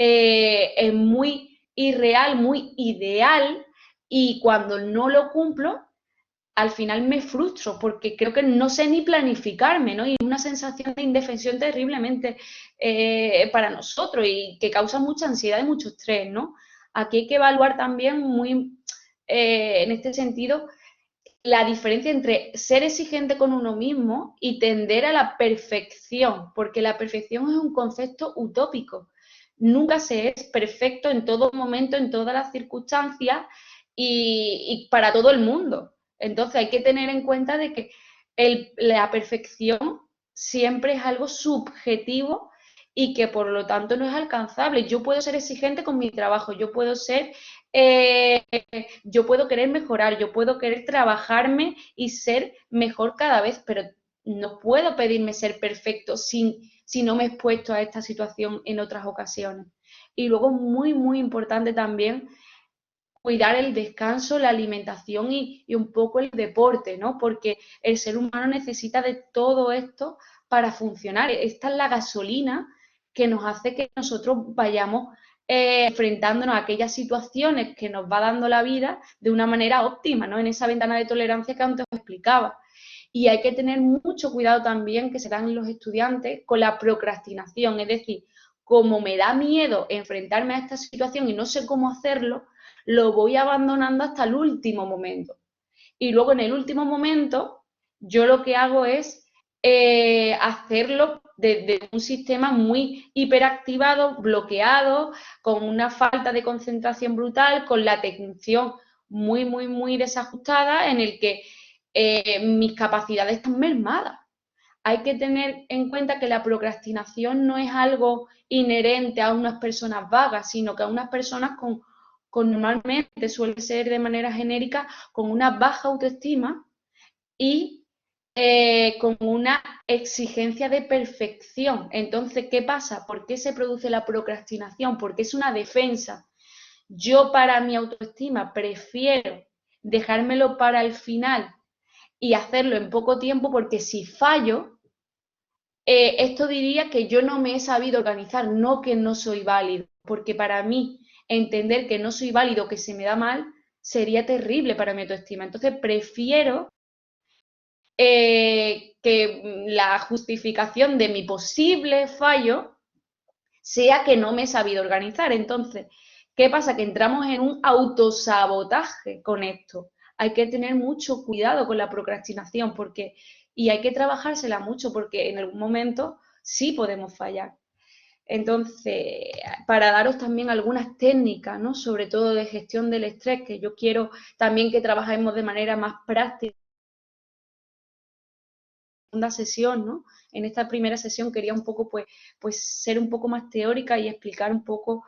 es muy irreal, muy ideal, y cuando no lo cumplo, al final me frustro porque creo que no sé ni planificarme, ¿no? Y una sensación de indefensión terriblemente para nosotros y que causa mucha ansiedad y mucho estrés, ¿no? Aquí hay que evaluar también muy, en este sentido, la diferencia entre ser exigente con uno mismo y tender a la perfección, porque la perfección es un concepto utópico. Nunca se es perfecto en todo momento, en todas las circunstancias y para todo el mundo. Entonces hay que tener en cuenta de que la perfección siempre es algo subjetivo y que por lo tanto no es alcanzable. Yo puedo ser exigente con mi trabajo, eh, yo puedo querer mejorar, yo puedo querer trabajarme y ser mejor cada vez, pero no puedo pedirme ser perfecto si no me he expuesto a esta situación en otras ocasiones. Y luego, muy, muy importante también, cuidar el descanso, la alimentación y un poco el deporte, ¿no? Porque el ser humano necesita de todo esto para funcionar. Esta es la gasolina que nos hace que nosotros vayamos enfrentándonos a aquellas situaciones que nos va dando la vida de una manera óptima, ¿no? En esa ventana de tolerancia que antes os explicaba. Y hay que tener mucho cuidado también, que se dan los estudiantes, con la procrastinación. Es decir, como me da miedo enfrentarme a esta situación y no sé cómo hacerlo, lo voy abandonando hasta el último momento. Y luego en el último momento, yo lo que hago es hacerlo desde un sistema muy hiperactivado, bloqueado, con una falta de concentración brutal, con la atención muy, muy, muy desajustada, en el que mis capacidades están mermadas. Hay que tener en cuenta que la procrastinación no es algo inherente a unas personas vagas, sino que a unas personas con normalmente suele ser de manera genérica, con una baja autoestima y con una exigencia de perfección. Entonces, ¿qué pasa? ¿Por qué se produce la procrastinación? Porque es una defensa. Yo para mi autoestima prefiero dejármelo para el final y hacerlo en poco tiempo, porque si fallo, esto diría que yo no me he sabido organizar, no que no soy válido, porque para mí entender que no soy válido, que se me da mal, sería terrible para mi autoestima. Entonces prefiero que la justificación de mi posible fallo sea que no me he sabido organizar. Entonces, ¿qué pasa? Que entramos en un autosabotaje con esto. Hay que tener mucho cuidado con la procrastinación y hay que trabajársela mucho porque en algún momento sí podemos fallar. Entonces, para daros también algunas técnicas, ¿no? Sobre todo de gestión del estrés, que yo quiero también que trabajemos de manera más práctica en la segunda sesión, ¿no? En esta primera sesión quería un poco, pues ser un poco más teórica y explicar un poco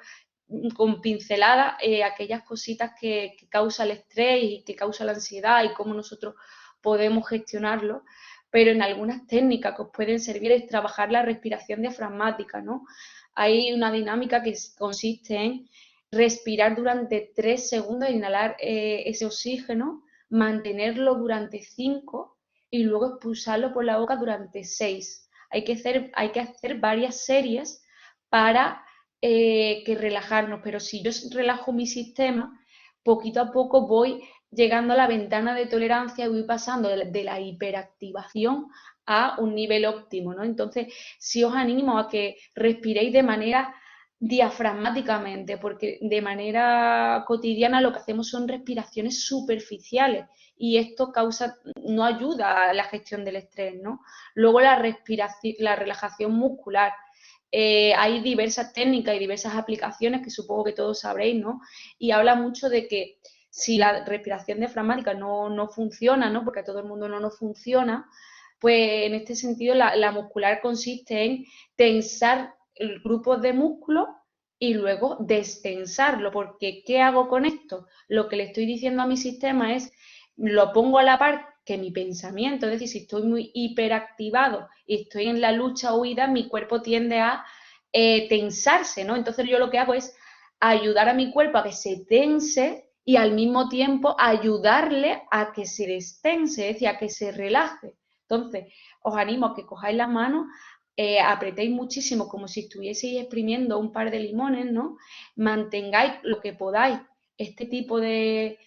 con pinceladas aquellas cositas que causa el estrés y que causa la ansiedad y cómo nosotros podemos gestionarlo, pero en algunas técnicas que os pueden servir es trabajar la respiración diafragmática, ¿no? Hay una dinámica que consiste en respirar durante 3 segundos, inhalar ese oxígeno, mantenerlo durante 5 y luego expulsarlo por la boca durante 6. Hay que hacer varias series para que relajarnos, pero si yo relajo mi sistema, poquito a poco voy llegando a la ventana de tolerancia y voy pasando de la hiperactivación a un nivel óptimo, ¿no? Entonces, sí os animo a que respiréis de manera diafragmáticamente, porque de manera cotidiana lo que hacemos son respiraciones superficiales y esto no ayuda a la gestión del estrés, ¿no? Luego la relajación muscular. Hay diversas técnicas y diversas aplicaciones que supongo que todos sabréis, ¿no? Y habla mucho de que si la respiración diafragmática no funciona, ¿no? Porque a todo el mundo no nos funciona, pues en este sentido la muscular consiste en tensar grupos de músculos y luego destensarlo, porque ¿qué hago con esto? Lo que le estoy diciendo a mi sistema es, lo pongo a la par que mi pensamiento, es decir, si estoy muy hiperactivado y estoy en la lucha o huida, mi cuerpo tiende a tensarse, ¿no? Entonces yo lo que hago es ayudar a mi cuerpo a que se tense y al mismo tiempo ayudarle a que se destense, es decir, a que se relaje. Entonces, os animo a que cojáis las manos, apretéis muchísimo como si estuvieseis exprimiendo un par de limones, ¿no? Mantengáis lo que podáis este tipo de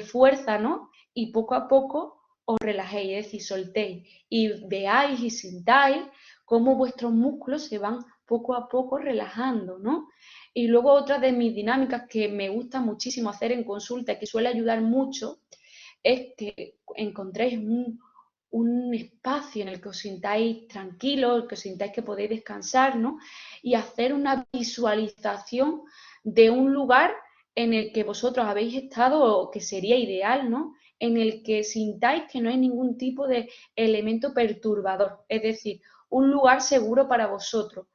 fuerza, ¿no? Y poco a poco os relajéis, es decir, soltéis y veáis y sintáis cómo vuestros músculos se van poco a poco relajando, ¿no? Y luego otra de mis dinámicas que me gusta muchísimo hacer en consulta y que suele ayudar mucho es que encontréis un espacio en el que os sintáis tranquilos, que os sintáis que podéis descansar, ¿no? Y hacer una visualización de un lugar en el que vosotros habéis estado o que sería ideal, ¿no? En el que sintáis que no hay ningún tipo de elemento perturbador, es decir, un lugar seguro para vosotros.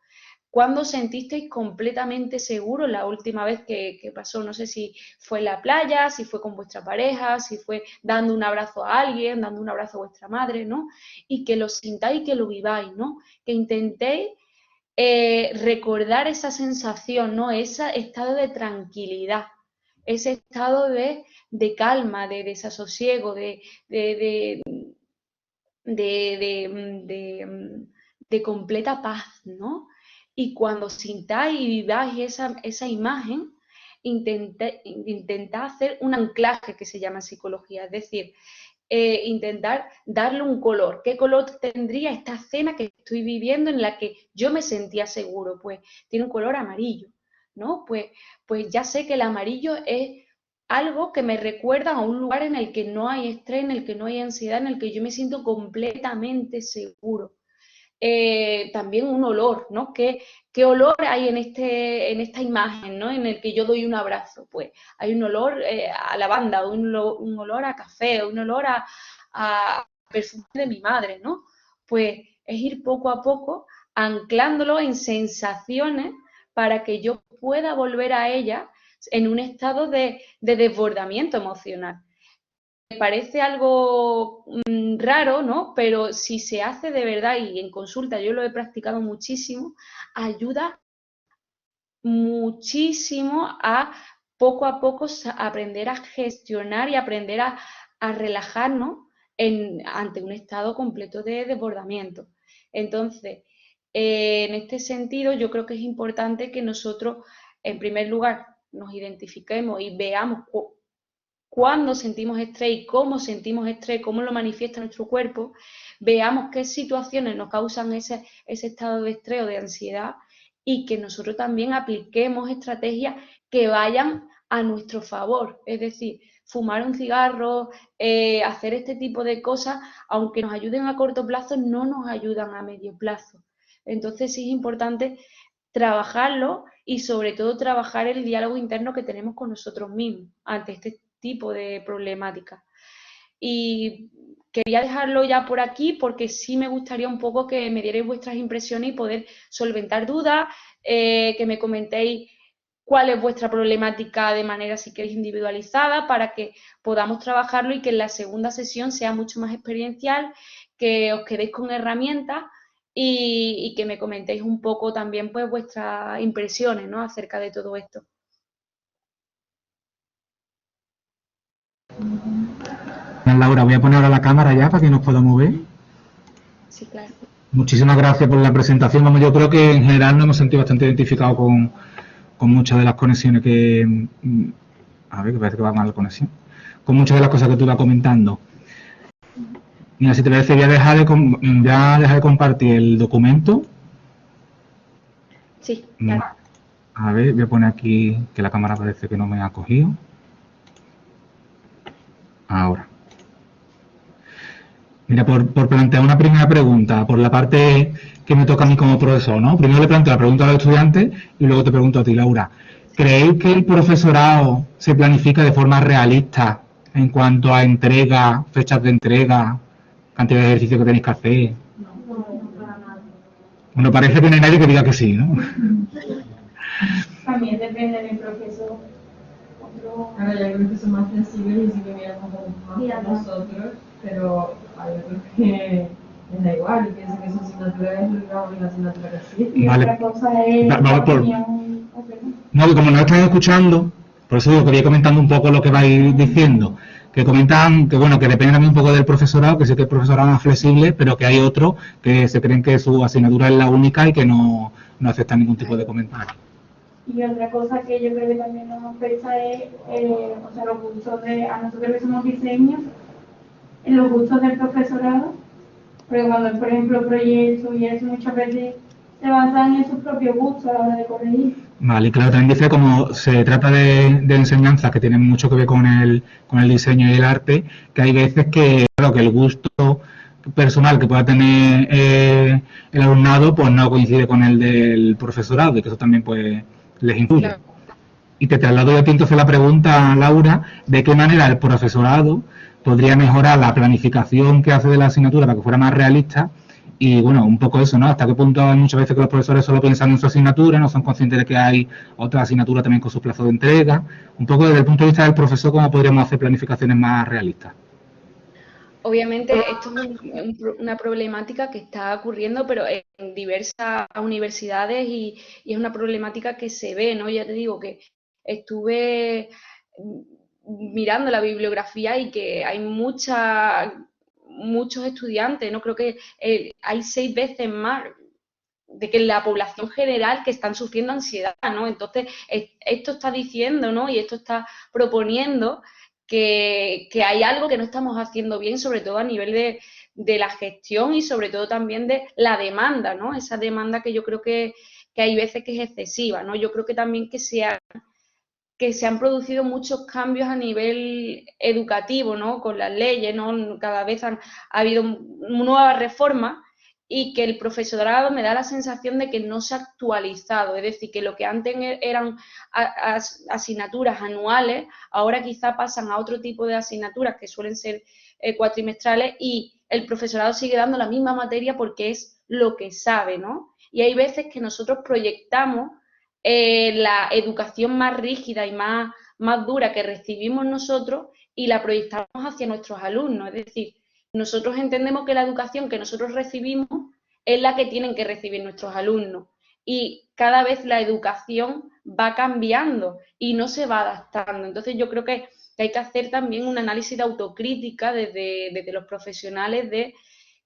¿Cuándo sentisteis completamente seguros la última vez que pasó? No sé si fue en la playa, si fue con vuestra pareja, si fue dando un abrazo a alguien, dando un abrazo a vuestra madre, ¿no? Y que lo sintáis y que lo viváis, ¿no? Que intentéis recordar esa sensación, ¿no? Ese estado de tranquilidad, ese estado de calma, de desasosiego, de, de completa paz, ¿no? Y cuando sintáis y viváis esa imagen, intentad hacer un anclaje que se llama psicología, es decir, intentar darle un color. ¿Qué color tendría esta escena que estoy viviendo en la que yo me sentía seguro? Pues tiene un color amarillo, ¿no? Pues ya sé que el amarillo es algo que me recuerda a un lugar en el que no hay estrés, en el que no hay ansiedad, en el que yo me siento completamente seguro. También un olor, ¿no? ¿Qué olor hay en esta imagen, ¿no? En el que yo doy un abrazo? Pues hay un olor a lavanda, un olor a café, un olor a perfume de mi madre, ¿no? Pues es ir poco a poco anclándolo en sensaciones para que yo pueda volver a ella en un estado de desbordamiento emocional. Me parece algo raro, ¿no? Pero si se hace de verdad y en consulta yo lo he practicado muchísimo, ayuda muchísimo a poco aprender a gestionar y aprender a relajarnos ante un estado completo de desbordamiento. Entonces, en este sentido, yo creo que es importante que nosotros, en primer lugar, nos identifiquemos y veamos cuándo sentimos estrés y cómo sentimos estrés, cómo lo manifiesta nuestro cuerpo, veamos qué situaciones nos causan ese estado de estrés o de ansiedad y que nosotros también apliquemos estrategias que vayan a nuestro favor. Es decir, fumar un cigarro, hacer este tipo de cosas, aunque nos ayuden a corto plazo, no nos ayudan a medio plazo. Entonces sí es importante trabajarlo y sobre todo trabajar el diálogo interno que tenemos con nosotros mismos ante este tipo de problemática. Y quería dejarlo ya por aquí porque sí me gustaría un poco que me dierais vuestras impresiones y poder solventar dudas, que me comentéis cuál es vuestra problemática de manera, si queréis, individualizada para que podamos trabajarlo y que en la segunda sesión sea mucho más experiencial, que os quedéis con herramientas y que me comentéis un poco también pues vuestras impresiones, ¿no? Acerca de todo esto. Laura, voy a poner ahora la cámara ya para que nos podamos ver. Sí, claro. Muchísimas gracias por la presentación. Vamos, yo creo que en general nos hemos sentido bastante identificados con muchas de las conexiones que... A ver, que parece que va mal la conexión. Con muchas de las cosas que tú ibas comentando. Mira, si te parece, voy a dejar de compartir el documento. Sí, claro. A ver, voy a poner aquí que la cámara parece que no me ha cogido. Ahora. Mira, por plantear una primera pregunta, por la parte que me toca a mí como profesor, ¿no? Primero le planteo la pregunta a los estudiantes y luego te pregunto a ti, Laura. ¿Creéis que el profesorado se planifica de forma realista en cuanto a entrega, fechas de entrega, cantidad de ejercicio que tenéis que hacer? Bueno, parece que no hay nadie que diga que sí, ¿no? También depende del profesor. Ahora ya creo que son más flexibles y sí que miramos más a nosotros, pero hay otros que les da igual y piensan que su asignatura es la única asignatura que existe. Y Vale. otra cosa es Vamos la por... opinión. No, que como nos están escuchando, por eso digo que voy a comentando un poco lo que vais diciendo. Que comentan que, bueno, que depende también un poco del profesorado, que sí que el profesorado es más flexible, pero que hay otros que se creen que su asignatura es la única y que no aceptan ningún tipo de comentario. Y otra cosa que yo creo que también nos afecta es, o sea, los gustos de, a nosotros que somos diseños, en los gustos del profesorado, porque cuando, por ejemplo, proyectos y eso muchas veces se basan en sus propios gustos a la hora de corregir. Vale, claro, también dice como se trata de enseñanzas que tienen mucho que ver con el diseño y el arte, que hay veces que, claro, que el gusto personal que pueda tener el alumnado pues no coincide con el del profesorado y que eso también pues les influye. Claro. Y te traslado yo a ti entonces la pregunta, Laura, de qué manera el profesorado podría mejorar la planificación que hace de la asignatura para que fuera más realista y, bueno, un poco eso, ¿no? Hasta qué punto hay muchas veces que los profesores solo piensan en su asignatura, no son conscientes de que hay otra asignatura también con su plazo de entrega. Un poco desde el punto de vista del profesor, ¿cómo podríamos hacer planificaciones más realistas? Obviamente esto es una problemática que está ocurriendo, pero en diversas universidades y es una problemática que se ve, ¿no? Ya te digo que estuve mirando la bibliografía y que hay muchos estudiantes, ¿no? Creo que hay 6 veces más de que la población general que están sufriendo ansiedad, ¿no? Entonces, esto está diciendo, ¿no? Y esto está proponiendo que hay algo que no estamos haciendo bien, sobre todo a nivel de la gestión y sobre todo también de la demanda, ¿no? Esa demanda que yo creo que hay veces que es excesiva, ¿no? Yo creo que también que se han producido muchos cambios a nivel educativo, ¿no? Con las leyes, ¿no? Cada vez ha habido nuevas reformas y que el profesorado me da la sensación de que no se ha actualizado, es decir, que lo que antes eran asignaturas anuales, ahora quizá pasan a otro tipo de asignaturas que suelen ser cuatrimestrales y el profesorado sigue dando la misma materia porque es lo que sabe, ¿no? Y hay veces que nosotros proyectamos la educación más rígida y más dura que recibimos nosotros y la proyectamos hacia nuestros alumnos. Es decir, nosotros entendemos que la educación que nosotros recibimos es la que tienen que recibir nuestros alumnos. Y cada vez la educación va cambiando y no se va adaptando. Entonces yo creo que hay que hacer también un análisis de autocrítica desde los profesionales de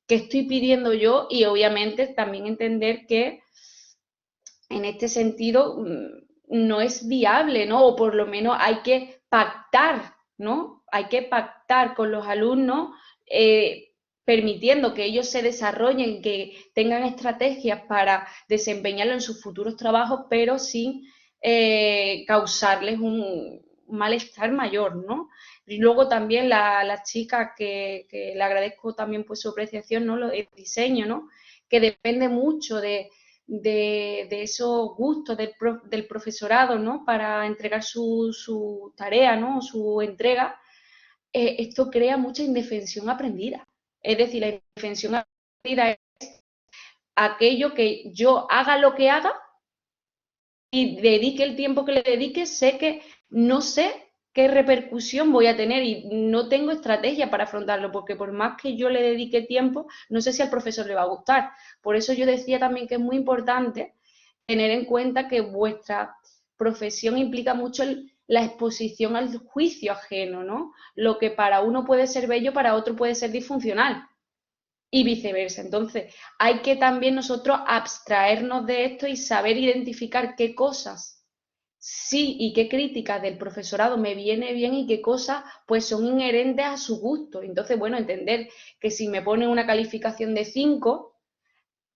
qué estoy pidiendo yo y obviamente también entender que en este sentido no es viable, ¿no? O por lo menos hay que pactar, ¿no? Hay que pactar con los alumnos, permitiendo que ellos se desarrollen, que tengan estrategias para desempeñarlo en sus futuros trabajos, pero sin causarles un malestar mayor, ¿no? Y luego también la chica que le agradezco también pues su apreciación, ¿no? El diseño, ¿no? Que depende mucho de esos gustos del profesorado, ¿no? Para entregar su tarea, ¿no? Su entrega, esto crea mucha indefensión aprendida. Es decir, la indefensión aprendida es aquello que yo haga lo que haga y dedique el tiempo que le dedique, sé que no sé qué repercusión voy a tener y no tengo estrategia para afrontarlo, porque por más que yo le dedique tiempo, no sé si al profesor le va a gustar. Por eso yo decía también que es muy importante tener en cuenta que vuestra profesión implica mucho la exposición al juicio ajeno, ¿no? Lo que para uno puede ser bello, para otro puede ser disfuncional. y viceversa. Entonces, hay que también nosotros abstraernos de esto y saber identificar qué cosas sí y qué críticas del profesorado me viene bien y qué cosas pues son inherentes a su gusto. Entonces, bueno, entender que si me ponen una calificación de 5,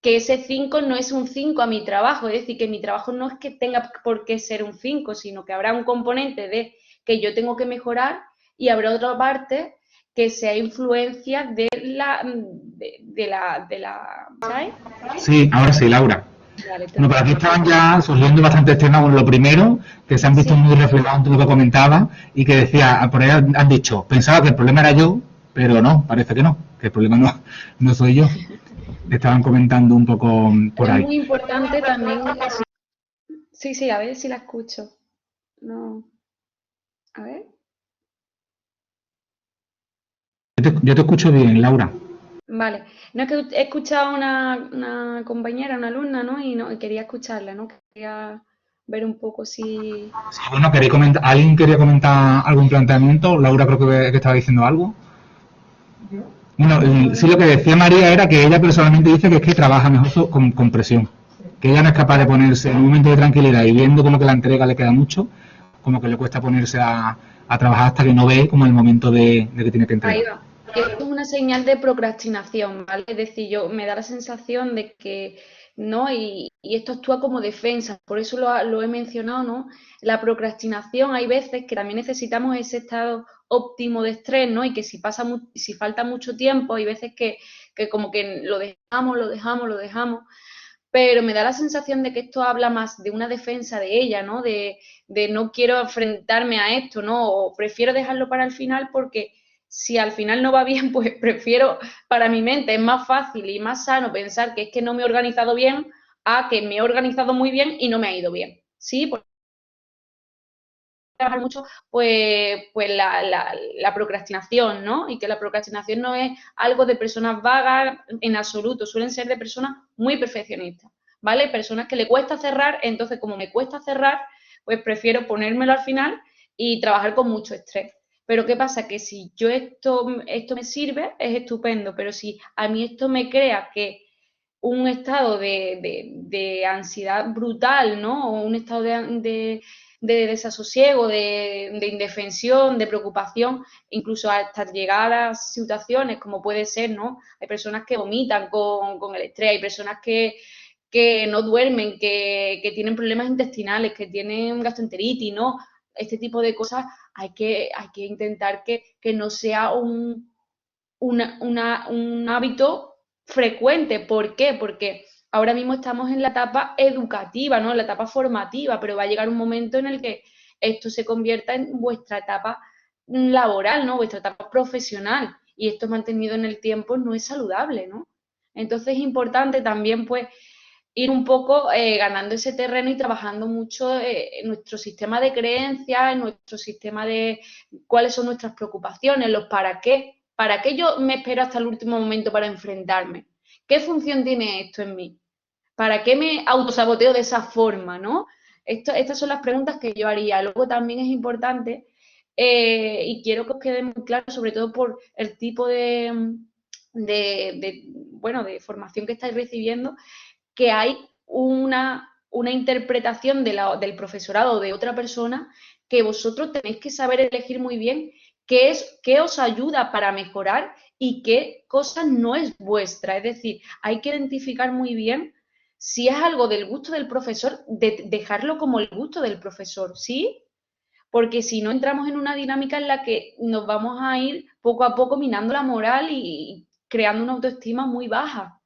que ese 5 no es un 5 a mi trabajo, es decir, que mi trabajo no es que tenga por qué ser un 5, sino que habrá un componente de que yo tengo que mejorar y habrá otra parte que sea influencia de la, ¿sabes? Sí, ahora sí, Laura. Vale, Bueno, por aquí estaban ya surgiendo bastantes temas. Bueno, lo primero, que se han visto sí. muy reflejados en todo lo que comentaba y que decía, por ahí han dicho, pensaba que el problema era yo, pero no, parece que no, que el problema no soy yo. Estaban comentando un poco por Es ahí. muy importante también. Sí, sí, a ver si la escucho. No, a ver. Yo te escucho bien, Laura. Vale. No es que he escuchado a una compañera, una alumna, ¿no? Y quería escucharla, ¿no? Quería ver un poco si... Sí, bueno, ¿queréis comentar? ¿Alguien quería comentar algún planteamiento? Laura creo que estaba diciendo algo. Bueno, sí, lo que decía María era que ella personalmente dice que es que trabaja mejor con presión, que ella no es capaz de ponerse en un momento de tranquilidad y viendo como que la entrega le queda mucho, como que le cuesta ponerse a trabajar hasta que no ve como el momento de que tiene que Ahí entregar. va. Esto es una señal de procrastinación, ¿vale? Es decir, yo me da la sensación de que, ¿no? Y esto actúa como defensa, por eso lo he mencionado, ¿no? La procrastinación, hay veces que también necesitamos ese estado óptimo de estrés, ¿no? Y que si falta mucho tiempo, hay veces que como que lo dejamos, pero me da la sensación de que esto habla más de una defensa de ella, ¿no? De no quiero enfrentarme a esto, ¿no? O prefiero dejarlo para el final porque si al final no va bien, pues prefiero, para mi mente es más fácil y más sano pensar que es que no me he organizado bien a que me he organizado muy bien y no me ha ido bien, ¿sí? Porque trabajar mucho pues la procrastinación, ¿no? Y que la procrastinación no es algo de personas vagas en absoluto, suelen ser de personas muy perfeccionistas, ¿vale? Personas que le cuesta cerrar, entonces como me cuesta cerrar, pues prefiero ponérmelo al final y trabajar con mucho estrés. Pero ¿qué pasa? Que si yo esto me sirve, es estupendo, pero si a mí esto me crea que un estado de ansiedad brutal, ¿no? O un estado de desasosiego, de indefensión, de preocupación, incluso hasta llegar a situaciones como puede ser, ¿no? Hay personas que vomitan con el estrés, hay personas que no duermen, que tienen problemas intestinales, que tienen gastroenteritis, ¿no? Este tipo de cosas hay que intentar que no sea un hábito frecuente. ¿Por qué? Porque ahora mismo estamos en la etapa educativa, ¿no? En la etapa formativa, pero va a llegar un momento en el que esto se convierta en vuestra etapa laboral, ¿no? Vuestra etapa profesional. Y esto mantenido en el tiempo no es saludable, ¿no? Entonces es importante también, pues, ir un poco ganando ese terreno y trabajando mucho en nuestro sistema de creencias, en nuestro sistema de cuáles son nuestras preocupaciones, los para qué yo me espero hasta el último momento para enfrentarme, qué función tiene esto en mí, para qué me autosaboteo de esa forma, ¿no? Estas son las preguntas que yo haría. Luego también es importante, y quiero que os quede muy claro, sobre todo por el tipo bueno, de formación que estáis recibiendo, que hay una interpretación del profesorado o de otra persona que vosotros tenéis que saber elegir muy bien qué os ayuda para mejorar y qué cosa no es vuestra. Es decir, hay que identificar muy bien si es algo del gusto del profesor, dejarlo como el gusto del profesor, ¿sí? Porque si no entramos en una dinámica en la que nos vamos a ir poco a poco minando la moral y creando una autoestima muy baja.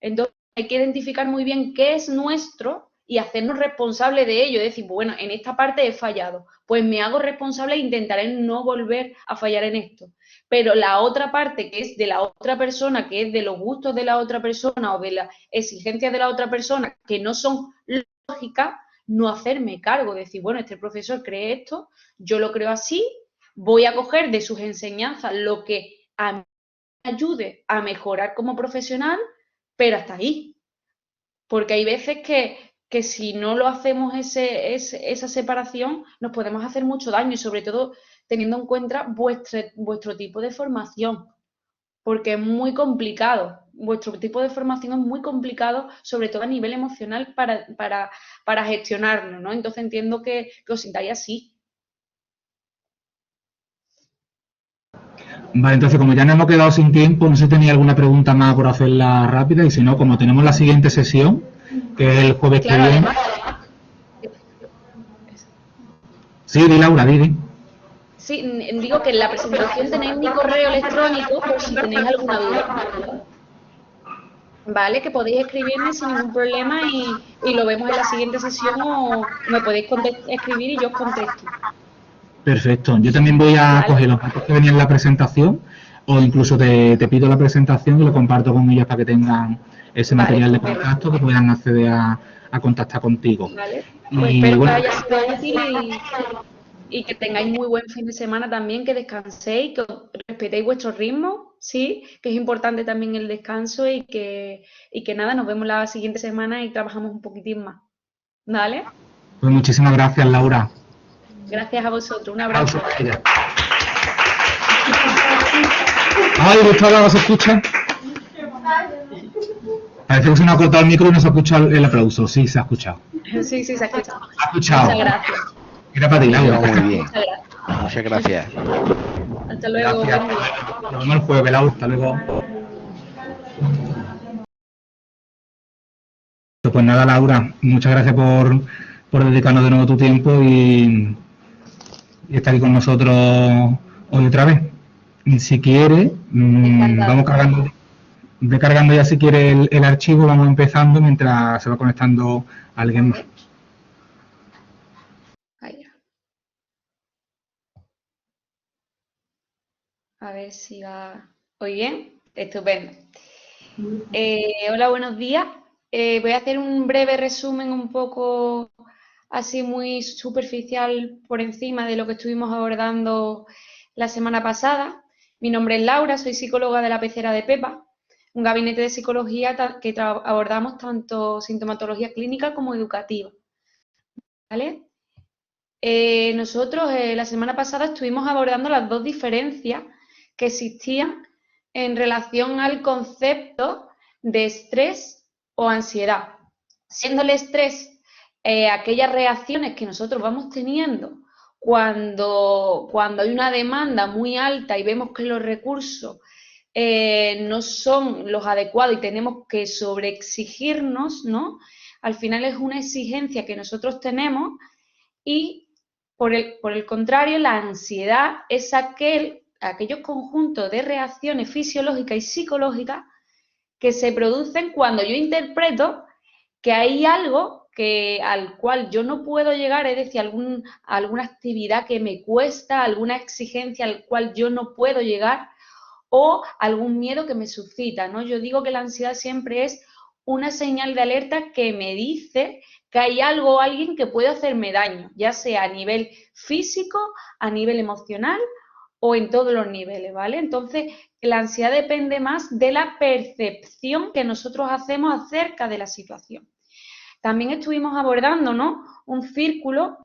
Entonces, hay que identificar muy bien qué es nuestro y hacernos responsables de ello. Es decir, bueno, en esta parte he fallado, pues me hago responsable e intentaré no volver a fallar en esto. Pero la otra parte, que es de la otra persona, que es de los gustos de la otra persona o de las exigencias de la otra persona, que no son lógicas, no hacerme cargo, decir, bueno, este profesor cree esto, yo lo creo así, voy a coger de sus enseñanzas lo que a mí me ayude a mejorar como profesional, pero hasta ahí. Porque hay veces que si no lo hacemos esa separación, nos podemos hacer mucho daño y sobre todo teniendo en cuenta vuestro tipo de formación, porque es muy complicado, vuestro tipo de formación es muy complicado, sobre todo a nivel emocional, para gestionarlo, ¿no? Entonces entiendo que os sintáis así. Vale, entonces como ya nos hemos quedado sin tiempo, no sé si tenía alguna pregunta más por hacerla rápida, y si no, como tenemos la siguiente sesión, que es el jueves Claro, que viene. además, Sí, di Laura, di. sí, digo que en la presentación tenéis mi correo electrónico por si tenéis alguna duda. Vale, que podéis escribirme sin ningún problema y lo vemos en la siguiente sesión o me podéis escribir y yo os contesto. Perfecto. Yo también voy a Vale, coger los datos que venían en la presentación, o incluso te pido la presentación y lo comparto con ellas para que tengan ese vale, material de estupendo. contacto, que puedan acceder a contactar contigo. Vale, pues Y espero que bueno, haya sido útil y que tengáis muy buen fin de semana también, que descanséis, que respetéis vuestro ritmo, sí, que es importante también el descanso y que nada, nos vemos la siguiente semana y trabajamos un poquitín más. ¿Vale? pues muchísimas gracias, Laura. Gracias a vosotros, un Aplausos abrazo. para ella. Ay, Gustavo, ¿no se escucha? Parece que se nos ha cortado el micro y no se ha escuchado el aplauso. Sí, se ha escuchado. Sí, sí, se ha escuchado. Se ha escuchado. Muchas gracias. Era para ti, Lo Laura. llevo muy bien. Muchas gracias. Muchas gracias. Hasta luego, Gracias. buen día. Nos vemos el jueves, Laura. Hasta luego. Pues nada, Laura, muchas gracias por dedicarnos de nuevo tu tiempo y estar aquí con nosotros hoy otra vez. Y si quieres, Encantada. vamos cargando, ve cargando ya si quieres el archivo, vamos empezando mientras se va conectando alguien más. Ahí. A ver si va. ¿Oí bien? Estupendo. Hola, buenos días. Voy a hacer un breve resumen un poco así muy superficial por encima de lo que estuvimos abordando la semana pasada. Mi nombre es Laura, soy psicóloga de la Pecera de Pepa, un gabinete de psicología que abordamos tanto sintomatología clínica como educativa. ¿Vale? Nosotros la semana pasada estuvimos abordando las dos diferencias que existían en relación al concepto de estrés o ansiedad. Siendo el estrés aquellas reacciones que nosotros vamos teniendo cuando hay una demanda muy alta y vemos que los recursos no son los adecuados y tenemos que sobreexigirnos, ¿no? Al final es una exigencia que nosotros tenemos y por el contrario, la ansiedad es aquellos conjuntos de reacciones fisiológicas y psicológicas que se producen cuando yo interpreto que hay algo al cual yo no puedo llegar, es decir, alguna actividad que me cuesta, alguna exigencia al cual yo no puedo llegar o algún miedo que me suscita, ¿no? Yo digo que la ansiedad siempre es una señal de alerta que me dice que hay algo o alguien que puede hacerme daño, ya sea a nivel físico, a nivel emocional o en todos los niveles, ¿vale? Entonces, la ansiedad depende más de la percepción que nosotros hacemos acerca de la situación. También estuvimos abordando, ¿no?, un círculo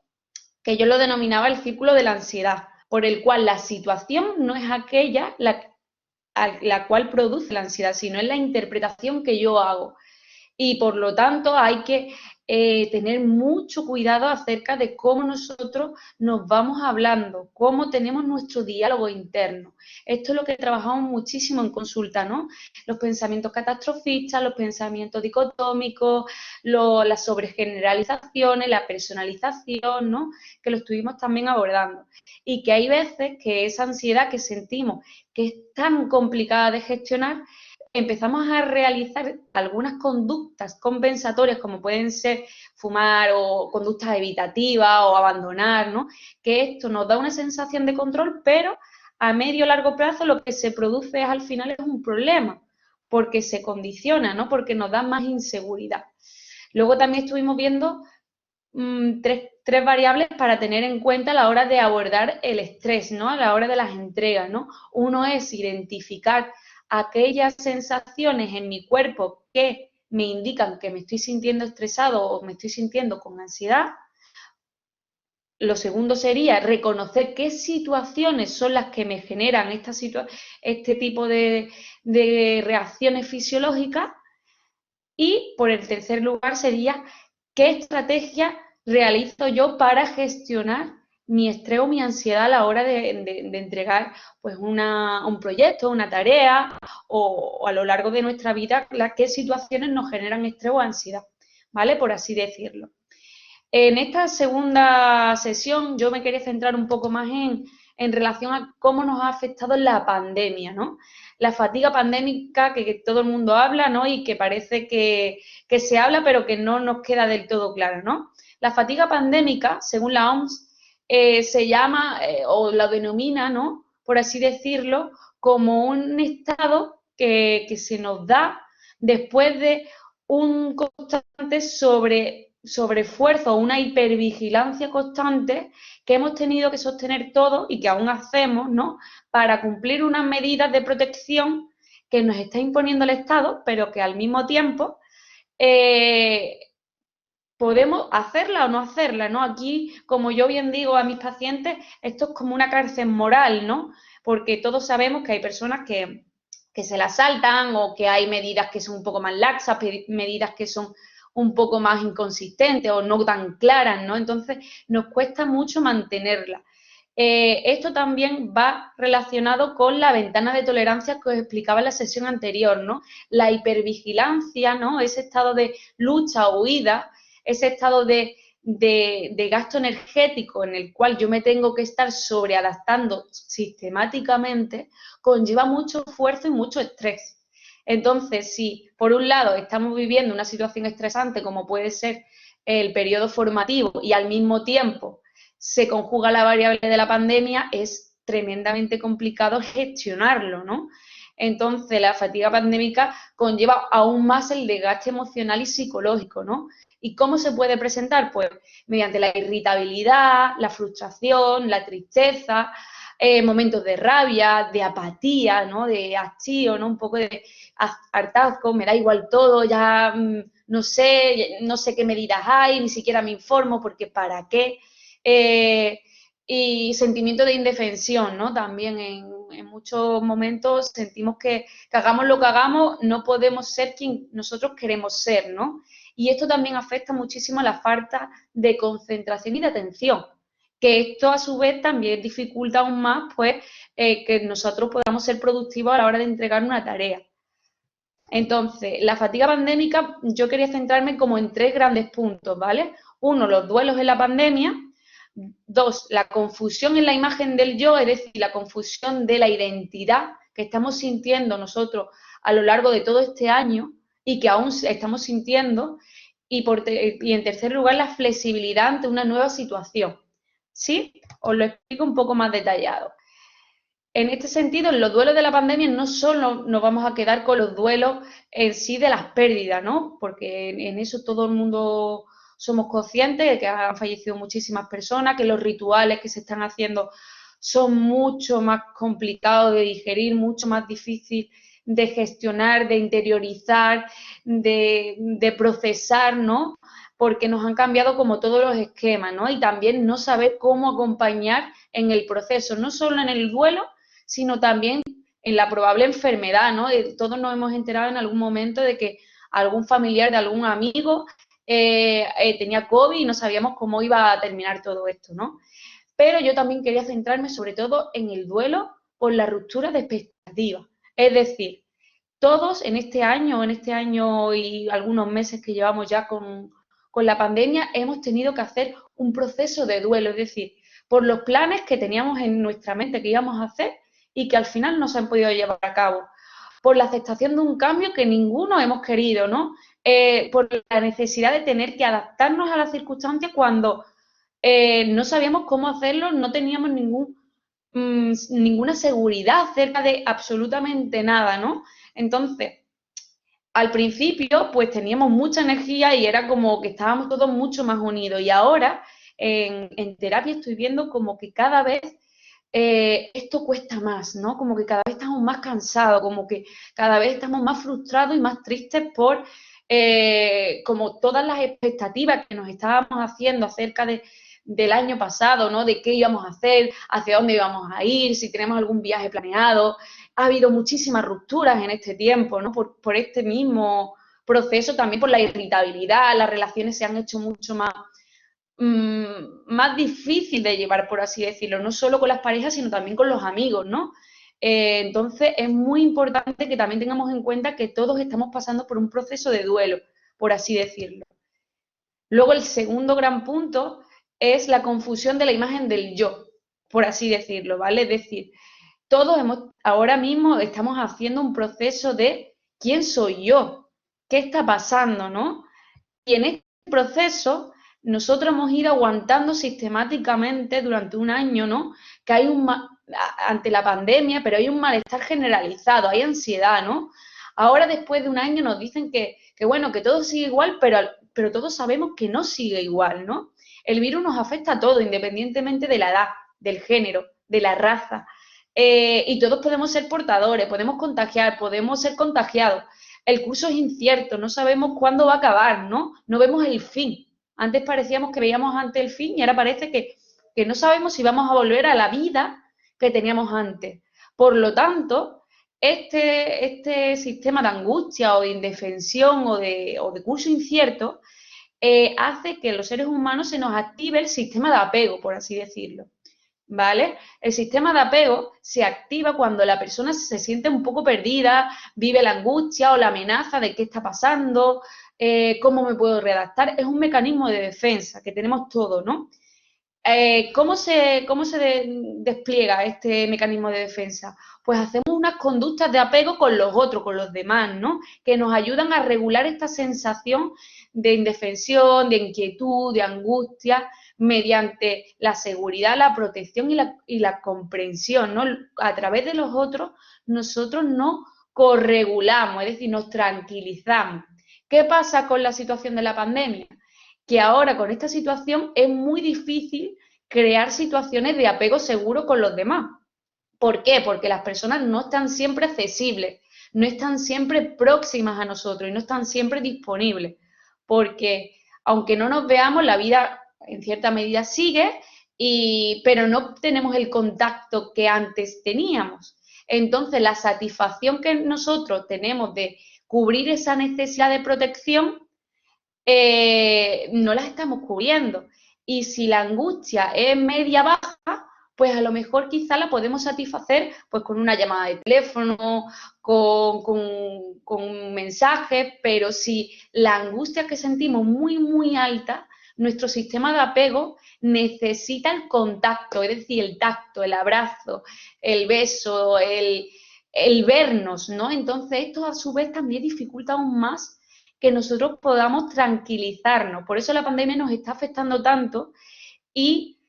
que yo lo denominaba el círculo de la ansiedad, por el cual la situación no es aquella la cual produce la ansiedad, sino es la interpretación que yo hago. Y por lo tanto hay que tener mucho cuidado acerca de cómo nosotros nos vamos hablando, cómo tenemos nuestro diálogo interno. Esto es lo que trabajamos muchísimo en consulta, ¿no? Los pensamientos catastrofistas, los pensamientos dicotómicos, las sobregeneralizaciones, la personalización, ¿no? Que lo estuvimos también abordando. Y que hay veces que esa ansiedad que sentimos, que es tan complicada de gestionar, empezamos a realizar algunas conductas compensatorias, como pueden ser fumar o conductas evitativas o abandonar, ¿no? Que esto nos da una sensación de control, pero a medio o largo plazo lo que se produce al final es un problema, porque se condiciona, ¿no? Porque nos da más inseguridad. Luego también estuvimos viendo tres variables para tener en cuenta a la hora de abordar el estrés, ¿no? A la hora de las entregas, ¿no? Uno es identificar aquellas sensaciones en mi cuerpo que me indican que me estoy sintiendo estresado o me estoy sintiendo con ansiedad. lo segundo sería reconocer qué situaciones son las que me generan este tipo de reacciones fisiológicas. Y por el tercer lugar sería qué estrategia realizo yo para gestionar mi estrés o mi ansiedad a la hora de entregar pues un proyecto, una tarea o a lo largo de nuestra vida, qué situaciones nos generan estrés o ansiedad, ¿vale? Por así decirlo. En esta segunda sesión yo me quería centrar un poco más en relación a cómo nos ha afectado la pandemia, ¿no? La fatiga pandémica que todo el mundo habla, ¿no? Y que parece que se habla pero que no nos queda del todo claro, ¿no? La fatiga pandémica, según la OMS, se llama o la denomina, ¿no? Por así decirlo, como un estado que se nos da después de un constante sobreesfuerzo, una hipervigilancia constante que hemos tenido que sostener todos y que aún hacemos, ¿no? Para cumplir unas medidas de protección que nos está imponiendo el Estado, pero que al mismo tiempo podemos hacerla o no hacerla, ¿no? Aquí, como yo bien digo a mis pacientes, esto es como una cárcel moral, ¿no? Porque todos sabemos que hay personas que se la saltan o que hay medidas que son un poco más laxas, medidas que son un poco más inconsistentes o no tan claras, ¿no? Entonces, nos cuesta mucho mantenerla. Esto también va relacionado con la ventana de tolerancia que os explicaba en la sesión anterior, ¿no? La hipervigilancia, ¿no? Ese estado de lucha o huida, ese estado de gasto energético en el cual yo me tengo que estar sobreadaptando sistemáticamente, conlleva mucho esfuerzo y mucho estrés. Entonces, si por un lado estamos viviendo una situación estresante como puede ser el periodo formativo y al mismo tiempo se conjuga la variable de la pandemia, es tremendamente complicado gestionarlo, ¿no? Entonces, la fatiga pandémica conlleva aún más el desgaste emocional y psicológico, ¿no? ¿Y cómo se puede presentar? Pues mediante la irritabilidad, la frustración, la tristeza, momentos de rabia, de apatía, ¿no? De hastío, ¿no? Un poco de hartazgo, me da igual todo, ya no sé qué medidas hay, ni siquiera me informo porque ¿para qué? Y sentimiento de indefensión, ¿no? También en muchos momentos sentimos que hagamos lo que hagamos, no podemos ser quien nosotros queremos ser, ¿no? Y esto también afecta muchísimo a la falta de concentración y de atención, que esto a su vez también dificulta aún más, pues, que nosotros podamos ser productivos a la hora de entregar una tarea. Entonces, la fatiga pandémica, yo quería centrarme como en 3 grandes puntos, ¿vale? 1, los duelos en la pandemia. 2, la confusión en la imagen del yo, es decir, la confusión de la identidad que estamos sintiendo nosotros a lo largo de todo este año y que aún estamos sintiendo. Y en tercer lugar, la flexibilidad ante una nueva situación. ¿Sí? Os lo explico un poco más detallado. En este sentido, en los duelos de la pandemia no solo nos vamos a quedar con los duelos en sí de las pérdidas, ¿no? Porque en eso todo el mundo somos conscientes de que han fallecido muchísimas personas, que los rituales que se están haciendo son mucho más complicados de digerir, mucho más difícil de gestionar, de interiorizar, de procesar, ¿no? Porque nos han cambiado como todos los esquemas, ¿no? Y también no saber cómo acompañar en el proceso, no solo en el duelo, sino también en la probable enfermedad, ¿no? Todos nos hemos enterado en algún momento de que algún familiar de algún amigo tenía COVID y no sabíamos cómo iba a terminar todo esto, ¿no? Pero yo también quería centrarme sobre todo en el duelo por la ruptura de expectativas. Es decir, todos en este año y algunos meses que llevamos ya con la pandemia, hemos tenido que hacer un proceso de duelo, es decir, por los planes que teníamos en nuestra mente que íbamos a hacer y que al final no se han podido llevar a cabo, por la aceptación de un cambio que ninguno hemos querido, ¿no? Por la necesidad de tener que adaptarnos a las circunstancias cuando no sabíamos cómo hacerlo, no teníamos ninguna seguridad acerca de absolutamente nada, ¿no? Entonces, al principio, pues teníamos mucha energía y era como que estábamos todos mucho más unidos. Y ahora, en terapia, estoy viendo como que cada vez esto cuesta más, ¿no? Como que cada vez estamos más cansados, como que cada vez estamos más frustrados y más tristes por como todas las expectativas que nos estábamos haciendo acerca de del año pasado, ¿no? De qué íbamos a hacer, hacia dónde íbamos a ir, si tenemos algún viaje planeado. Ha habido muchísimas rupturas en este tiempo, ¿no? Por este mismo proceso, también por la irritabilidad, las relaciones se han hecho mucho más difícil de llevar, por así decirlo, no solo con las parejas, sino también con los amigos, ¿no? Entonces, es muy importante que también tengamos en cuenta que todos estamos pasando por un proceso de duelo, por así decirlo. Luego, el segundo gran punto es la confusión de la imagen del yo, por así decirlo, ¿vale? Es decir, todos ahora mismo estamos haciendo un proceso de ¿quién soy yo? ¿Qué está pasando, no? Y en este proceso nosotros hemos ido aguantando sistemáticamente durante un año, ¿no? Que hay ante la pandemia, pero hay un malestar generalizado, hay ansiedad, ¿no? Ahora, después de un año, nos dicen que bueno, que todo sigue igual, pero todos sabemos que no sigue igual, ¿no? El virus nos afecta a todos, independientemente de la edad, del género, de la raza. Y todos podemos ser portadores, podemos contagiar, podemos ser contagiados. El curso es incierto, no sabemos cuándo va a acabar, ¿no? No vemos el fin. Antes parecíamos que veíamos antes el fin y ahora parece que no sabemos si vamos a volver a la vida que teníamos antes. Por lo tanto, este sistema de angustia o de indefensión o de curso incierto hace que en los seres humanos se nos active el sistema de apego, por así decirlo. ¿Vale? El sistema de apego se activa cuando la persona se siente un poco perdida, vive la angustia o la amenaza de qué está pasando, cómo me puedo readaptar. Es un mecanismo de defensa que tenemos todos, ¿no? ¿Cómo se despliega este mecanismo de defensa? Pues hacemos unas conductas de apego con los otros, con los demás, ¿no? Que nos ayudan a regular esta sensación de indefensión, de inquietud, de angustia, mediante la seguridad, la protección y la comprensión, ¿no? A través de los otros, nosotros nos corregulamos, es decir, nos tranquilizamos. ¿Qué pasa con la situación de la pandemia? Que ahora con esta situación es muy difícil crear situaciones de apego seguro con los demás. ¿Por qué? Porque las personas no están siempre accesibles, no están siempre próximas a nosotros y no están siempre disponibles. Porque aunque no nos veamos, la vida en cierta medida sigue, pero no tenemos el contacto que antes teníamos. Entonces, la satisfacción que nosotros tenemos de cubrir esa necesidad de protección no las estamos cubriendo. Y si la angustia es media baja, pues a lo mejor quizá la podemos satisfacer pues con una llamada de teléfono, con mensajes, pero si la angustia que sentimos muy, muy alta, nuestro sistema de apego necesita el contacto, es decir, el tacto, el abrazo, el beso, el vernos, ¿no? Entonces esto a su vez también dificulta aún más que nosotros podamos tranquilizarnos. Por eso la pandemia nos está afectando tanto y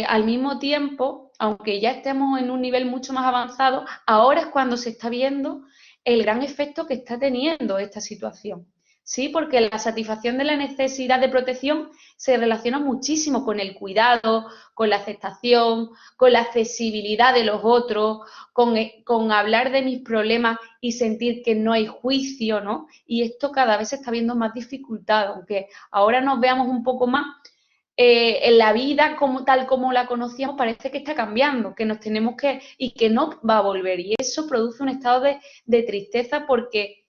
al mismo tiempo, aunque ya estemos en un nivel mucho más avanzado, ahora es cuando se está viendo el gran efecto que está teniendo esta situación. Sí, porque la satisfacción de la necesidad de protección se relaciona muchísimo con el cuidado, con la aceptación, con la accesibilidad de los otros, con hablar de mis problemas y sentir que no hay juicio, ¿no? Y esto cada vez se está viendo más dificultado, aunque ahora nos veamos un poco más, en la vida tal como la conocíamos parece que está cambiando, que nos tenemos y que no va a volver. Y eso produce un estado de tristeza porque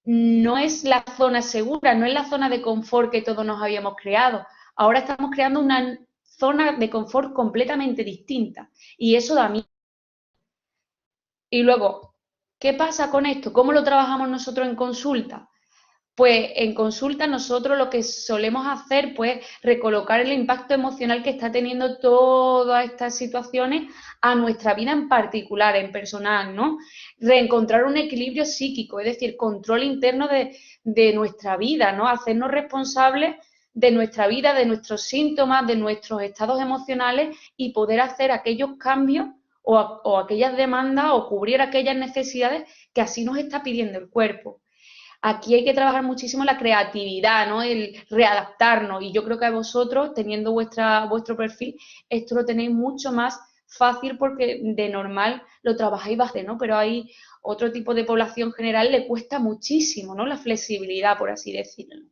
no es la zona segura, no es la zona de confort que todos nos habíamos creado. Ahora estamos creando una zona de confort completamente distinta y eso da miedo. Y luego, ¿qué pasa con esto? ¿Cómo lo trabajamos nosotros en consulta? Pues en consulta nosotros lo que solemos hacer, pues, recolocar el impacto emocional que está teniendo todas estas situaciones a nuestra vida en particular, en personal, ¿no? Reencontrar un equilibrio psíquico, es decir, control interno de nuestra vida, ¿no? Hacernos responsables de nuestra vida, de nuestros síntomas, de nuestros estados emocionales y poder hacer aquellos cambios o aquellas demandas o cubrir aquellas necesidades que así nos está pidiendo el cuerpo. Aquí hay que trabajar muchísimo la creatividad, ¿no? El readaptarnos. Y yo creo que a vosotros, teniendo vuestro perfil, esto lo tenéis mucho más fácil porque de normal lo trabajáis bastante, ¿no? Pero hay otro tipo de población general le cuesta muchísimo, ¿no? La flexibilidad, por así decirlo.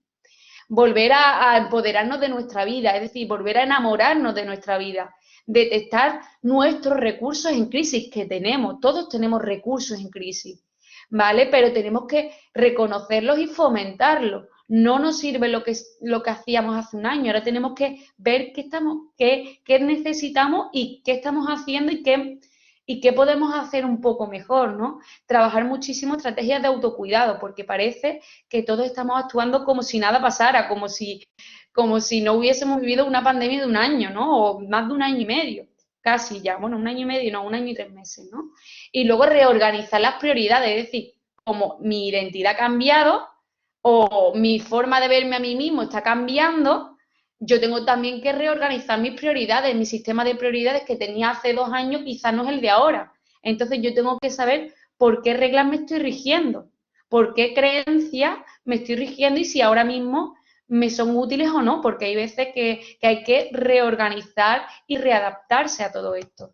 volver a empoderarnos de nuestra vida, es decir, volver a enamorarnos de nuestra vida, detectar nuestros recursos en crisis que tenemos, todos tenemos recursos en crisis, ¿vale? Pero tenemos que reconocerlos y fomentarlos. No nos sirve lo que hacíamos hace un año, ahora tenemos que ver qué necesitamos y qué estamos haciendo y qué podemos hacer un poco mejor, ¿no? Trabajar muchísimo estrategias de autocuidado, porque parece que todos estamos actuando como si nada pasara, como si no hubiésemos vivido una pandemia de un año, ¿no? O más de un año y medio, casi ya, bueno, un año y medio, no, un año y 3 meses, ¿no? Y luego reorganizar las prioridades, es decir, como mi identidad ha cambiado o mi forma de verme a mí mismo está cambiando, yo tengo también que reorganizar mis prioridades, mi sistema de prioridades que tenía hace 2 años quizás no es el de ahora. Entonces yo tengo que saber por qué reglas me estoy rigiendo, por qué creencias me estoy rigiendo y si ahora mismo me son útiles o no, porque hay veces que hay que reorganizar y readaptarse a todo esto.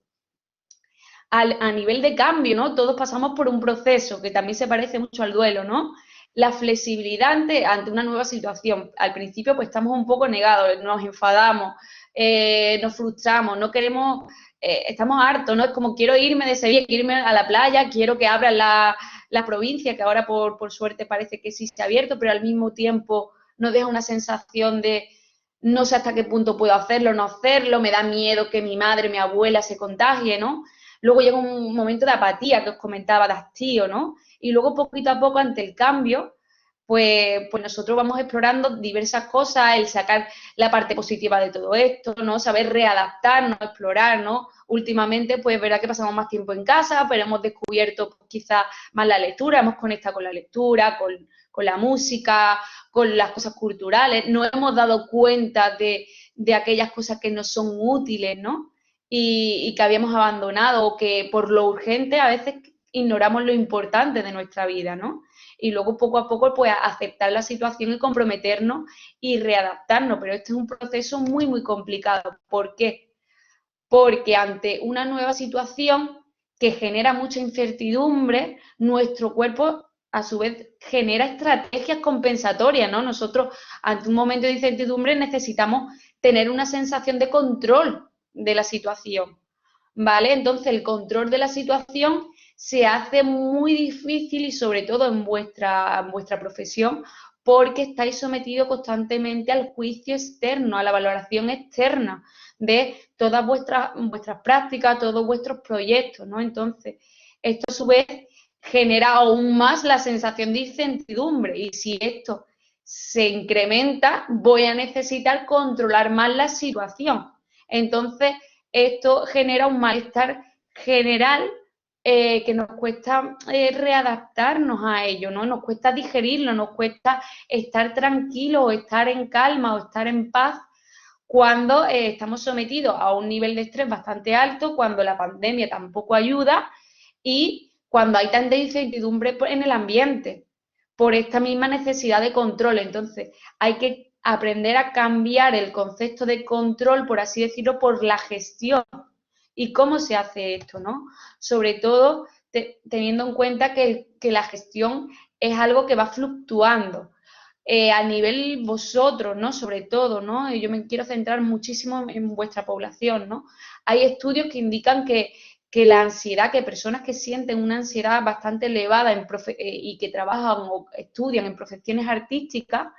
A nivel de cambio, ¿no? Todos pasamos por un proceso que también se parece mucho al duelo, ¿no? La flexibilidad ante una nueva situación. Al principio, pues estamos un poco negados, nos enfadamos, nos frustramos, no queremos, estamos hartos, ¿no? Es como quiero irme de Sevilla, quiero irme a la playa, quiero que abran la provincia, que ahora por suerte parece que sí se ha abierto, pero al mismo tiempo nos deja una sensación de no sé hasta qué punto puedo hacerlo, no hacerlo, me da miedo que mi madre, mi abuela se contagie, ¿no? Luego llega un momento de apatía que os comentaba de hastío, ¿no? Y luego poquito a poco ante el cambio, pues nosotros vamos explorando diversas cosas, el sacar la parte positiva de todo esto, ¿no? Saber readaptarnos, explorar, ¿no? Últimamente, pues verdad que pasamos más tiempo en casa, pero hemos descubierto quizás más la lectura, hemos conectado con la lectura, con la música, con las cosas culturales, nos hemos dado cuenta de aquellas cosas que nos son útiles, ¿no? Y que habíamos abandonado o que por lo urgente a veces ignoramos lo importante de nuestra vida, ¿no? Y luego poco a poco pues aceptar la situación y comprometernos y readaptarnos, pero este es un proceso muy, muy complicado. ¿Por qué? Porque ante una nueva situación que genera mucha incertidumbre, nuestro cuerpo a su vez genera estrategias compensatorias, ¿no? Nosotros ante un momento de incertidumbre necesitamos tener una sensación de control de la situación, ¿vale? Entonces el control de la situación se hace muy difícil y sobre todo en vuestra profesión porque estáis sometidos constantemente al juicio externo, a la valoración externa de todas vuestras prácticas, todos vuestros proyectos, ¿no? Entonces, esto a su vez genera aún más la sensación de incertidumbre y si esto se incrementa, voy a necesitar controlar más la situación. Entonces, esto genera un malestar general que nos cuesta readaptarnos a ello, ¿no? Nos cuesta digerirlo, nos cuesta estar tranquilos, o estar en calma o estar en paz cuando estamos sometidos a un nivel de estrés bastante alto, cuando la pandemia tampoco ayuda y cuando hay tanta incertidumbre en el ambiente por esta misma necesidad de control. Entonces, hay que aprender a cambiar el concepto de control, por así decirlo, por la gestión. ¿Y cómo se hace esto, no? Sobre todo teniendo en cuenta que la gestión es algo que va fluctuando. A nivel vosotros, ¿no? Sobre todo, ¿no? Yo me quiero centrar muchísimo en vuestra población, ¿no? Hay estudios que indican que la ansiedad, que personas que sienten una ansiedad bastante elevada y que trabajan o estudian en profesiones artísticas,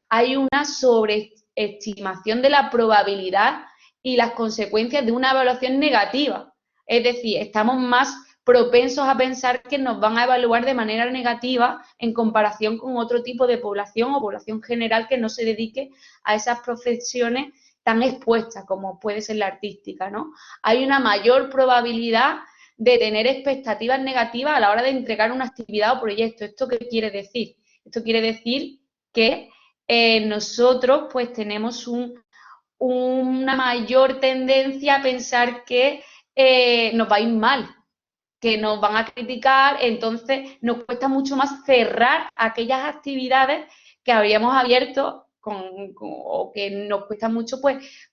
hay una sobreestimación de la probabilidad y las consecuencias de una evaluación negativa. Es decir, estamos más propensos a pensar que nos van a evaluar de manera negativa en comparación con otro tipo de población o población general que no se dedique a esas profesiones tan expuestas como puede ser la artística, ¿no? Hay una mayor probabilidad de tener expectativas negativas a la hora de entregar una actividad o proyecto. ¿Esto qué quiere decir? Esto quiere decir que nosotros pues tenemos una mayor tendencia a pensar que nos va a ir mal, que nos van a criticar, entonces nos cuesta mucho más cerrar aquellas actividades que habíamos abierto o que nos cuesta mucho,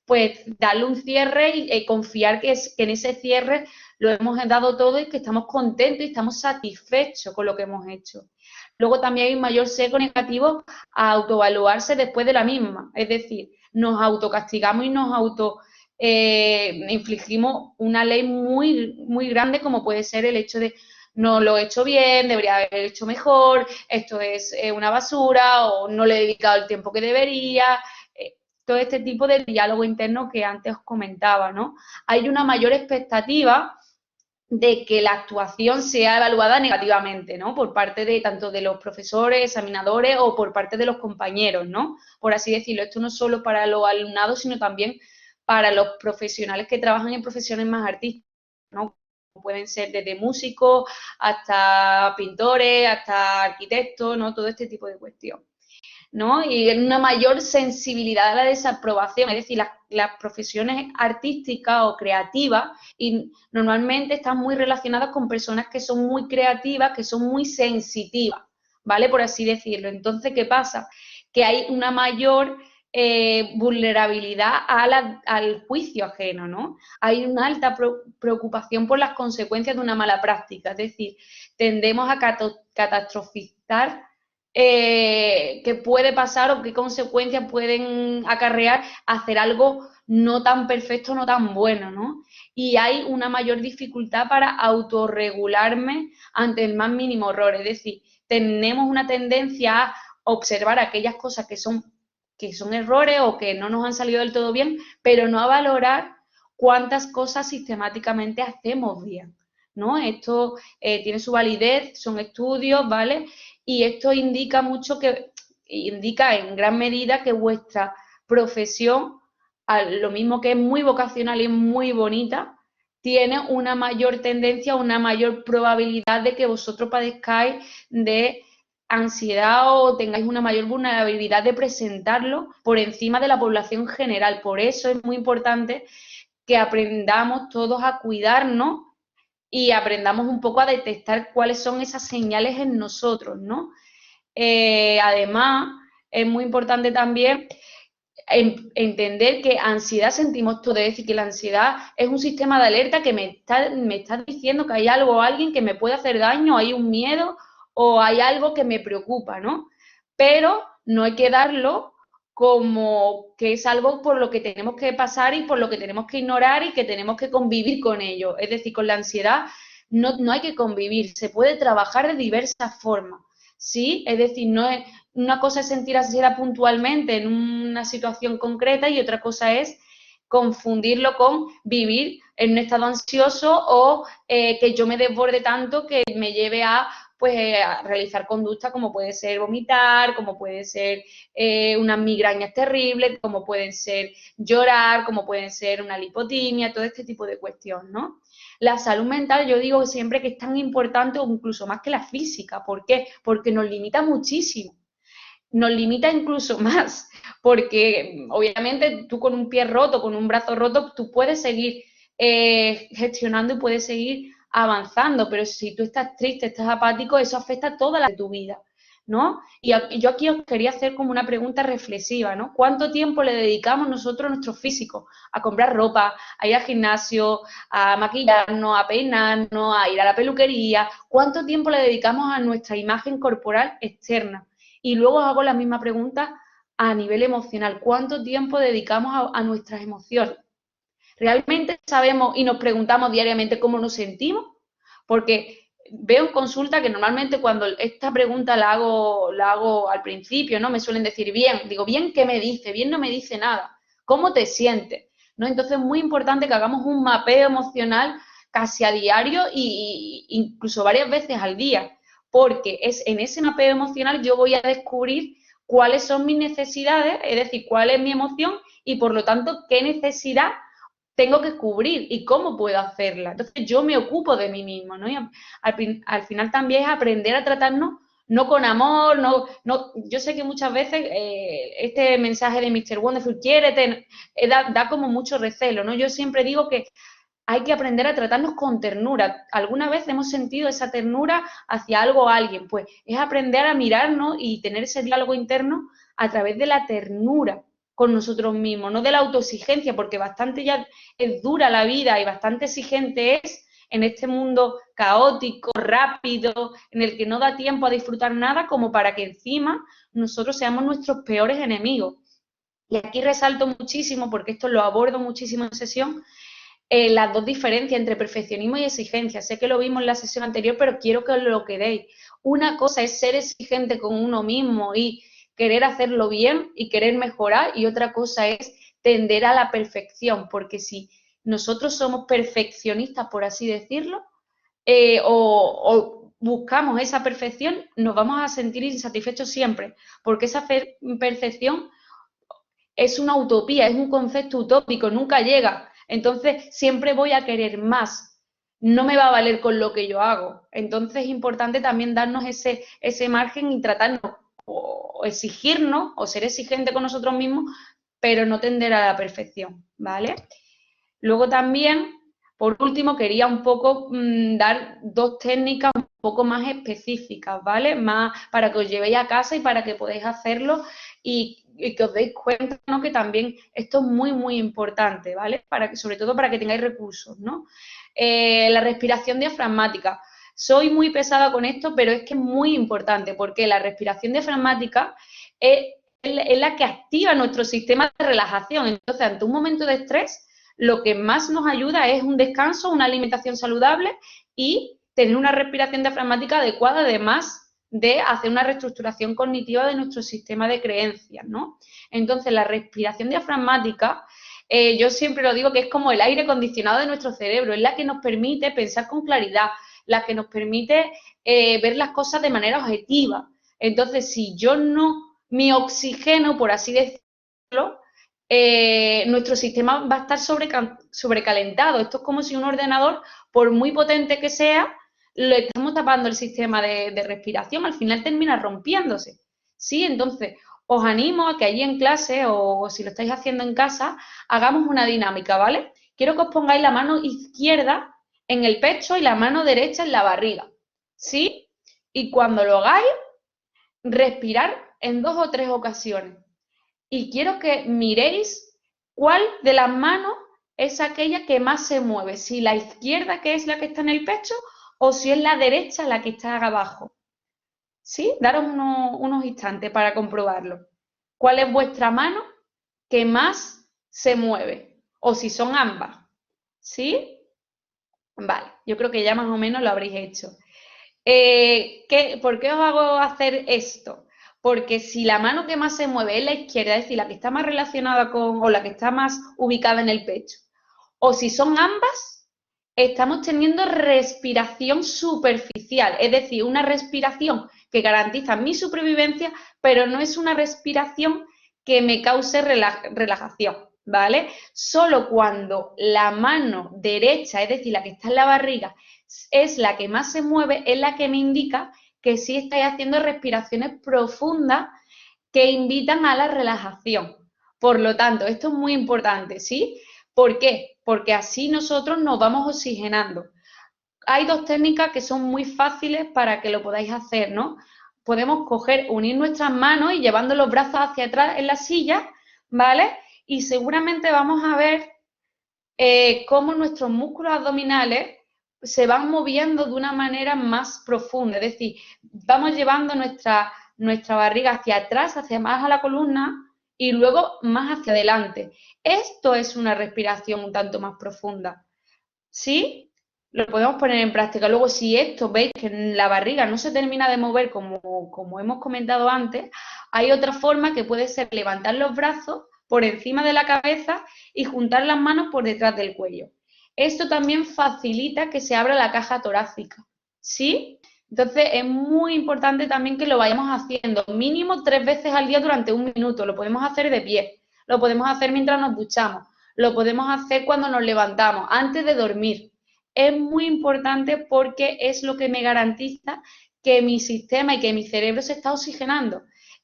pues darle un cierre y confiar que en ese cierre lo hemos dado todo y que estamos contentos y estamos satisfechos con lo que hemos hecho. Luego también hay un mayor sesgo negativo a autoevaluarse después de la misma, es decir, nos autocastigamos y nos infligimos una ley muy, muy grande, como puede ser el hecho de no lo he hecho bien, debería haber hecho mejor, esto es una basura o no le he dedicado el tiempo que debería, todo este tipo de diálogo interno que antes os comentaba, ¿no? Hay una mayor expectativa de que la actuación sea evaluada negativamente, ¿no? Por parte de tanto de los profesores, examinadores o por parte de los compañeros, ¿no? Por así decirlo, esto no solo para los alumnados, sino también para los profesionales que trabajan en profesiones más artísticas, ¿no? Pueden ser desde músicos hasta pintores, hasta arquitectos, ¿no? Todo este tipo de cuestión, ¿no? Y una mayor sensibilidad a la desaprobación, es decir, las profesiones artísticas o creativas y normalmente están muy relacionadas con personas que son muy creativas, que son muy sensitivas, ¿vale? Por así decirlo. Entonces, ¿qué pasa? Que hay una mayor vulnerabilidad al juicio ajeno, ¿no? Hay una alta preocupación por las consecuencias de una mala práctica, es decir, tendemos a catastrofizar qué puede pasar o qué consecuencias pueden acarrear hacer algo no tan perfecto, no tan bueno, ¿no? Y hay una mayor dificultad para autorregularme ante el más mínimo error, es decir, tenemos una tendencia a observar aquellas cosas que son errores o que no nos han salido del todo bien, pero no a valorar cuántas cosas sistemáticamente hacemos bien, ¿no? Esto tiene su validez, son estudios, ¿vale? Y esto indica en gran medida que vuestra profesión, lo mismo que es muy vocacional y muy bonita, tiene una mayor tendencia, una mayor probabilidad de que vosotros padezcáis de ansiedad o tengáis una mayor vulnerabilidad de presentarlo por encima de la población general. Por eso es muy importante que aprendamos todos a cuidarnos y aprendamos un poco a detectar cuáles son esas señales en nosotros, ¿no? Además, es muy importante también entender que ansiedad sentimos todo, es decir, que la ansiedad es un sistema de alerta que me está diciendo que hay algo o alguien que me puede hacer daño, hay un miedo o hay algo que me preocupa, ¿no? Pero no hay que darlo como que es algo por lo que tenemos que pasar y por lo que tenemos que ignorar y que tenemos que convivir con ello. Es decir, con la ansiedad no hay que convivir, se puede trabajar de diversas formas, ¿sí? Es decir, no es, una cosa es sentir ansiedad puntualmente en una situación concreta y otra cosa es confundirlo con vivir en un estado ansioso o que yo me desborde tanto que me lleve a realizar conductas como puede ser vomitar, como puede ser unas migrañas terribles, como pueden ser llorar, como pueden ser una lipotimia, todo este tipo de cuestiones, ¿no? La salud mental, yo digo siempre que es tan importante o incluso más que la física. ¿Por qué? Porque nos limita muchísimo. Nos limita incluso más, porque obviamente tú con un pie roto, con un brazo roto, tú puedes seguir gestionando y puedes seguir avanzando, pero si tú estás triste, estás apático, eso afecta toda la de tu vida, ¿no? Y yo aquí os quería hacer como una pregunta reflexiva, ¿no? ¿Cuánto tiempo le dedicamos nosotros a nuestro físico? A comprar ropa, a ir al gimnasio, a maquillarnos, a peinarnos, a ir a la peluquería. ¿Cuánto tiempo le dedicamos a nuestra imagen corporal externa? Y luego hago la misma pregunta a nivel emocional. ¿Cuánto tiempo dedicamos a nuestras emociones? ¿Realmente sabemos y nos preguntamos diariamente cómo nos sentimos? Porque veo en consulta que normalmente cuando esta pregunta la hago al principio, ¿no? Me suelen decir bien. Digo, ¿bien qué me dice? Bien no me dice nada. ¿Cómo te sientes? ¿No? Entonces es muy importante que hagamos un mapeo emocional casi a diario e incluso varias veces al día. Porque es en ese mapeo emocional yo voy a descubrir cuáles son mis necesidades, es decir, cuál es mi emoción y por lo tanto qué necesidad tengo que cubrir y cómo puedo hacerla. Entonces yo me ocupo de mí mismo, ¿no? Y al final también es aprender a tratarnos no con amor, yo sé que muchas veces este mensaje de Mr. Wonderful, quiérete, da como mucho recelo, ¿no? Yo siempre digo que hay que aprender a tratarnos con ternura. ¿Alguna vez hemos sentido esa ternura hacia algo o alguien? Pues es aprender a mirarnos y tener ese diálogo interno a través de la ternura con nosotros mismos, no de la autoexigencia, porque bastante ya es dura la vida y bastante exigente es en este mundo caótico, rápido, en el que no da tiempo a disfrutar nada, como para que encima nosotros seamos nuestros peores enemigos. Y aquí resalto muchísimo, porque esto lo abordo muchísimo en sesión, las dos diferencias entre perfeccionismo y exigencia. Sé que lo vimos en la sesión anterior, pero quiero que os lo quedéis. Una cosa es ser exigente con uno mismo y querer hacerlo bien y querer mejorar, y otra cosa es tender a la perfección, porque si nosotros somos perfeccionistas, por así decirlo, o buscamos esa perfección, nos vamos a sentir insatisfechos siempre, porque esa perfección es una utopía, es un concepto utópico, nunca llega. Entonces, siempre voy a querer más. No me va a valer con lo que yo hago. Entonces, es importante también darnos ese margen y tratarnos o exigirnos o ser exigente con nosotros mismos, pero no tender a la perfección, ¿vale? Luego también, por último, quería un poco dar dos técnicas un poco más específicas, ¿vale? Más para que os llevéis a casa y para que podáis hacerlo y que os deis cuenta, ¿no? Que también esto es muy, muy importante, ¿vale? Sobre todo para que tengáis recursos, ¿no? La respiración diafragmática. Soy muy pesada con esto, pero es que es muy importante porque la respiración diafragmática es la que activa nuestro sistema de relajación. Entonces, ante un momento de estrés, lo que más nos ayuda es un descanso, una alimentación saludable y tener una respiración diafragmática adecuada, además de hacer una reestructuración cognitiva de nuestro sistema de creencias, ¿no? Entonces, la respiración diafragmática, yo siempre lo digo que es como el aire acondicionado de nuestro cerebro, es la que nos permite pensar con claridad, la que nos permite ver las cosas de manera objetiva. Entonces, si yo no me oxigeno, por así decirlo, nuestro sistema va a estar sobrecalentado. Esto es como si un ordenador, por muy potente que sea, le estamos tapando el sistema de respiración, al final termina rompiéndose. ¿Sí? Entonces, os animo a que allí en clase o si lo estáis haciendo en casa, hagamos una dinámica, ¿vale? Quiero que os pongáis la mano izquierda en el pecho y la mano derecha en la barriga. ¿Sí? Y cuando lo hagáis, respirar en 2 o 3 ocasiones. Y quiero que miréis cuál de las manos es aquella que más se mueve, si la izquierda, que es la que está en el pecho, o si es la derecha la que está abajo. ¿Sí? Daros unos instantes para comprobarlo. ¿Cuál es vuestra mano que más se mueve? O si son ambas. ¿Sí? Vale, yo creo que ya más o menos lo habréis hecho. ¿Por qué os hago hacer esto? Porque si la mano que más se mueve es la izquierda, es decir, la que está más relacionada con, o la que está más ubicada en el pecho, o si son ambas, estamos teniendo respiración superficial, es decir, una respiración que garantiza mi supervivencia, pero no es una respiración que me cause relajación, ¿vale? Solo cuando la mano derecha, es decir, la que está en la barriga, es la que más se mueve, es la que me indica que sí estáis haciendo respiraciones profundas que invitan a la relajación. Por lo tanto, esto es muy importante, ¿sí? ¿Por qué? Porque así nosotros nos vamos oxigenando. Hay dos técnicas que son muy fáciles para que lo podáis hacer, ¿no? Podemos unir nuestras manos y llevando los brazos hacia atrás en la silla, ¿vale? Y seguramente vamos a ver cómo nuestros músculos abdominales se van moviendo de una manera más profunda, es decir, vamos llevando nuestra barriga hacia atrás, hacia más a la columna y luego más hacia adelante. Esto es una respiración un tanto más profunda, ¿sí? Lo podemos poner en práctica. Luego, si esto veis que la barriga no se termina de mover como hemos comentado antes, hay otra forma que puede ser levantar los brazos por encima de la cabeza y juntar las manos por detrás del cuello. Esto también facilita que se abra la caja torácica, ¿sí? Entonces, es muy importante también que lo vayamos haciendo mínimo 3 veces al día durante 1 minuto. Lo podemos hacer de pie, lo podemos hacer mientras nos duchamos, lo podemos hacer cuando nos levantamos, antes de dormir. Es muy importante porque es lo que me garantiza que mi sistema y que mi cerebro se está oxigenando.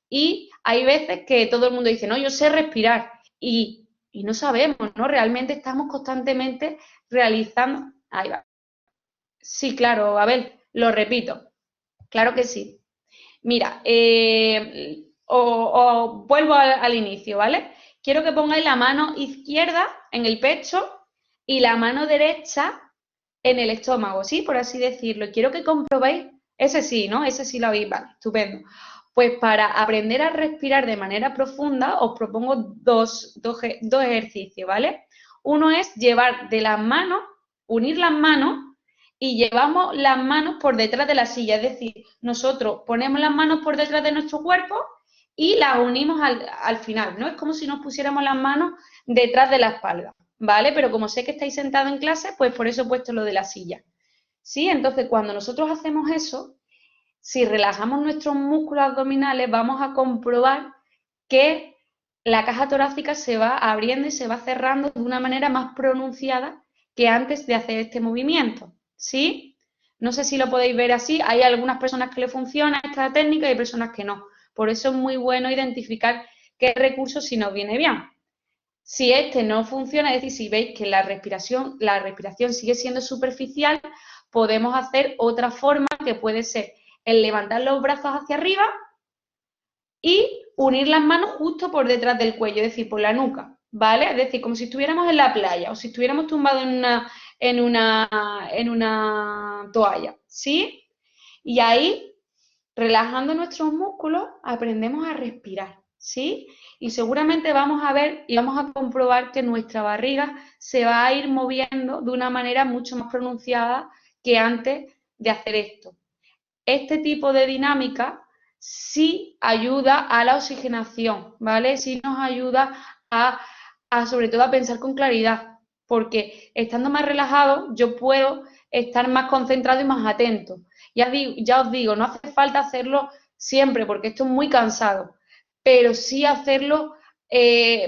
Y hay veces que todo el mundo dice, no, yo sé respirar. Y no sabemos, ¿no? Realmente estamos constantemente realizando... Ahí va. Sí, claro, Abel, lo repito. Claro que sí. Mira, os vuelvo al inicio, ¿vale? Quiero que pongáis la mano izquierda en el pecho y la mano derecha en el estómago, ¿sí? Por así decirlo. Quiero que comprobéis, ese sí, ¿no? Ese sí lo habéis, vale, estupendo. Pues para aprender a respirar de manera profunda os propongo dos ejercicios, ¿vale? Uno es llevar de las manos, unir las manos y llevamos las manos por detrás de la silla, es decir, nosotros ponemos las manos por detrás de nuestro cuerpo y las unimos al final, ¿no? Es como si nos pusiéramos las manos detrás de la espalda, ¿vale? Pero como sé que estáis sentados en clase, pues por eso he puesto lo de la silla, ¿sí? Entonces, cuando nosotros hacemos eso, si relajamos nuestros músculos abdominales, vamos a comprobar que la caja torácica se va abriendo y se va cerrando de una manera más pronunciada que antes de hacer este movimiento, ¿sí? No sé si lo podéis ver así, hay algunas personas que le funciona esta técnica y hay personas que no. Por eso es muy bueno identificar qué recurso si nos viene bien. Si este no funciona, es decir, si veis que la respiración sigue siendo superficial, podemos hacer otra forma que puede ser el levantar los brazos hacia arriba y unir las manos justo por detrás del cuello, es decir, por la nuca, ¿vale? Es decir, como si estuviéramos en la playa o si estuviéramos tumbados en una toalla, ¿sí? Y ahí, relajando nuestros músculos, aprendemos a respirar, ¿sí? Y seguramente vamos a ver y vamos a comprobar que nuestra barriga se va a ir moviendo de una manera mucho más pronunciada que antes de hacer esto. Este tipo de dinámica sí ayuda a la oxigenación, ¿vale? Sí nos ayuda sobre todo a pensar con claridad, porque estando más relajado yo puedo estar más concentrado y más atento. Ya os digo, no hace falta hacerlo siempre, porque esto es muy cansado, pero sí hacerlo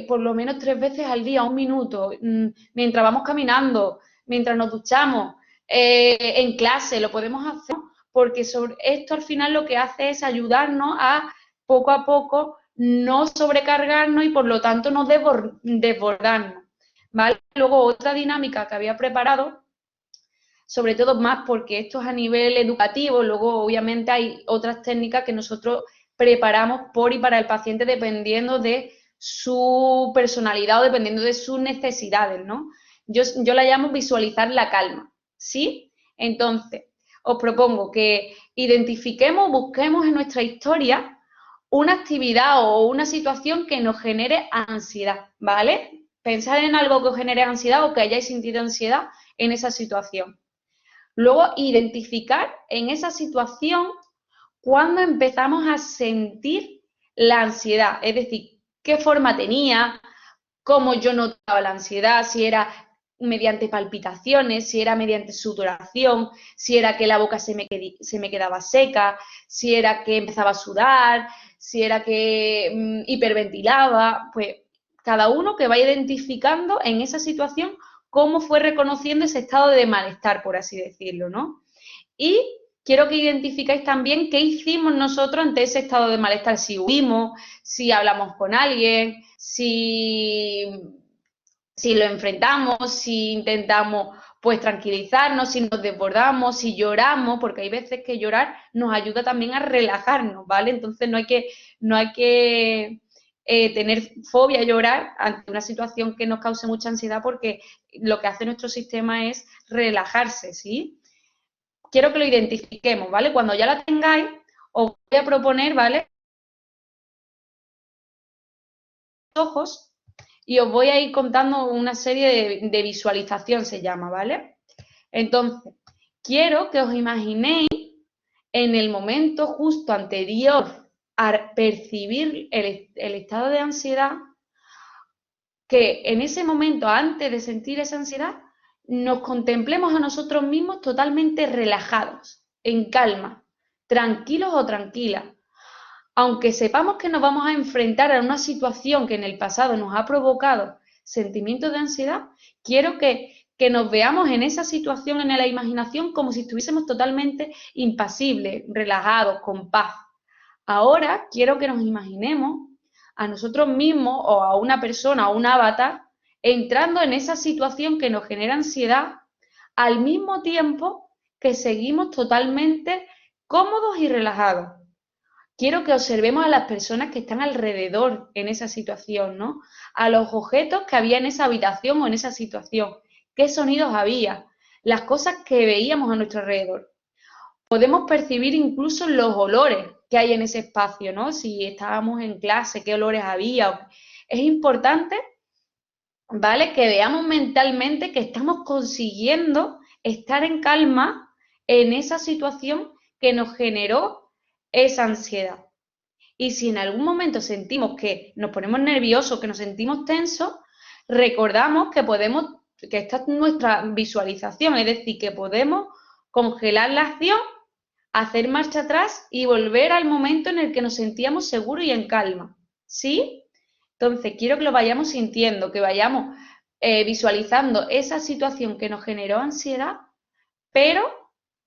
por lo menos 3 veces al día, 1 minuto, mientras vamos caminando, mientras nos duchamos, en clase, lo podemos hacer, porque sobre esto al final lo que hace es ayudarnos a poco a poco no sobrecargarnos y por lo tanto no desbordarnos, ¿vale? Luego otra dinámica que había preparado, sobre todo más porque esto es a nivel educativo, luego obviamente hay otras técnicas que nosotros preparamos por y para el paciente dependiendo de su personalidad o dependiendo de sus necesidades, ¿no? Yo la llamo visualizar la calma, ¿sí? Entonces, os propongo que identifiquemos, busquemos en nuestra historia una actividad o una situación que nos genere ansiedad, ¿vale? Pensad en algo que os genere ansiedad o que hayáis sentido ansiedad en esa situación. Luego, identificar en esa situación cuando empezamos a sentir la ansiedad, es decir, qué forma tenía, cómo yo notaba la ansiedad, si era mediante palpitaciones, si era mediante sudoración, si era que la boca se me quedaba seca, si era que empezaba a sudar, si era que hiperventilaba, pues cada uno que vaya identificando en esa situación cómo fue reconociendo ese estado de malestar, por así decirlo, ¿no? Y quiero que identificáis también qué hicimos nosotros ante ese estado de malestar, si huimos, si hablamos con alguien, si lo enfrentamos, si intentamos pues tranquilizarnos, si nos desbordamos, si lloramos, porque hay veces que llorar nos ayuda también a relajarnos, ¿vale? Entonces no hay que tener fobia a llorar ante una situación que nos cause mucha ansiedad porque lo que hace nuestro sistema es relajarse, ¿sí? Quiero que lo identifiquemos, ¿vale? Cuando ya la tengáis, os voy a proponer, ¿vale? Ojos y os voy a ir contando una serie de visualización, se llama, ¿vale? Entonces, quiero que os imaginéis en el momento justo anterior a percibir el estado de ansiedad, que en ese momento, antes de sentir esa ansiedad, nos contemplemos a nosotros mismos totalmente relajados, en calma, tranquilos o tranquilas. Aunque sepamos que nos vamos a enfrentar a una situación que en el pasado nos ha provocado sentimientos de ansiedad, quiero que nos veamos en esa situación en la imaginación como si estuviésemos totalmente impasibles, relajados, con paz. Ahora quiero que nos imaginemos a nosotros mismos o a una persona o un avatar entrando en esa situación que nos genera ansiedad al mismo tiempo que seguimos totalmente cómodos y relajados. quiero que observemos a las personas que están alrededor en esa situación, ¿no? A los objetos que había en esa habitación o en esa situación, qué sonidos había, las cosas que veíamos a nuestro alrededor. Podemos percibir incluso los olores que hay en ese espacio, ¿no? Si estábamos en clase, qué olores había. Es importante, ¿vale? Que veamos mentalmente que estamos consiguiendo estar en calma en esa situación que nos generó esa ansiedad. Y si en algún momento sentimos que nos ponemos nerviosos, que nos sentimos tensos, recordamos que podemos, que esta es nuestra visualización, es decir, que podemos congelar la acción, hacer marcha atrás y volver al momento en el que nos sentíamos seguros y en calma. ¿Sí? Entonces, quiero que lo vayamos sintiendo, que vayamos visualizando esa situación que nos generó ansiedad, pero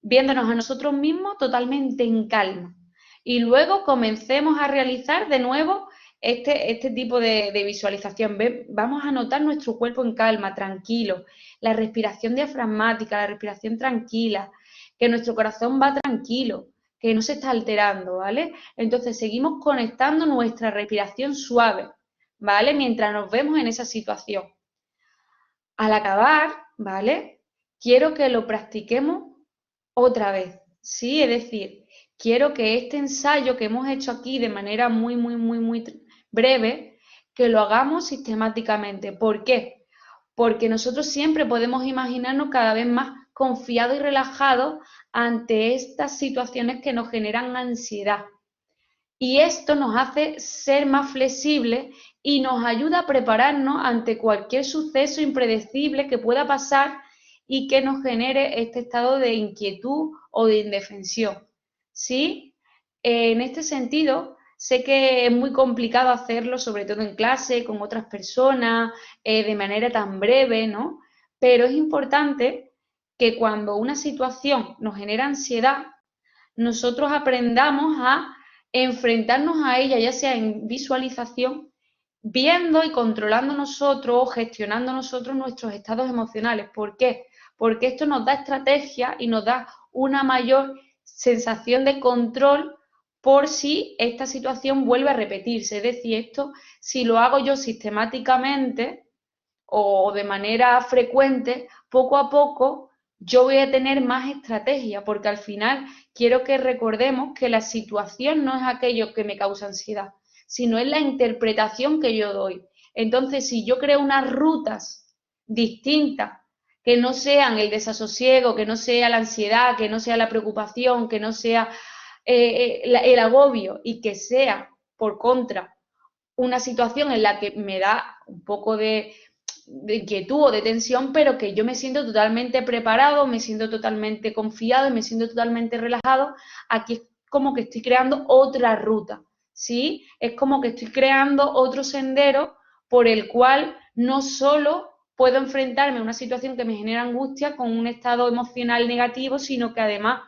viéndonos a nosotros mismos totalmente en calma. Y luego comencemos a realizar de nuevo este tipo de visualización. Vamos a notar nuestro cuerpo en calma, tranquilo, la respiración diafragmática, la respiración tranquila, que nuestro corazón va tranquilo, que no se está alterando, ¿vale? Entonces seguimos conectando nuestra respiración suave, ¿vale? Mientras nos vemos en esa situación. Al acabar, ¿vale? Quiero que lo practiquemos otra vez, ¿sí? Es decir, quiero que este ensayo que hemos hecho aquí de manera muy breve, que lo hagamos sistemáticamente. ¿Por qué? Porque nosotros siempre podemos imaginarnos cada vez más confiados y relajados ante estas situaciones que nos generan ansiedad. Y esto nos hace ser más flexibles y nos ayuda a prepararnos ante cualquier suceso impredecible que pueda pasar y que nos genere este estado de inquietud o de indefensión. ¿Sí? En este sentido, sé que es muy complicado hacerlo, sobre todo en clase, con otras personas, de manera tan breve, ¿no? Pero es importante que cuando una situación nos genera ansiedad, nosotros aprendamos a enfrentarnos a ella, ya sea en visualización, viendo y controlando nosotros, gestionando nosotros nuestros estados emocionales. ¿Por qué? Porque esto nos da estrategia y nos da una mayor sensación de control por si esta situación vuelve a repetirse. Es decir, esto, si lo hago yo sistemáticamente o de manera frecuente, poco a poco yo voy a tener más estrategia, porque al final quiero que recordemos que la situación no es aquello que me causa ansiedad, sino es la interpretación que yo doy. Entonces, si yo creo unas rutas distintas, que no sean el desasosiego, que no sea la ansiedad, que no sea la preocupación, que no sea el agobio, y que sea, por contra, una situación en la que me da un poco de inquietud o de tensión, pero que yo me siento totalmente preparado, me siento totalmente confiado y me siento totalmente relajado, aquí es como que estoy creando otra ruta, ¿sí? Es como que estoy creando otro sendero por el cual no solo puedo enfrentarme a una situación que me genera angustia con un estado emocional negativo, sino que además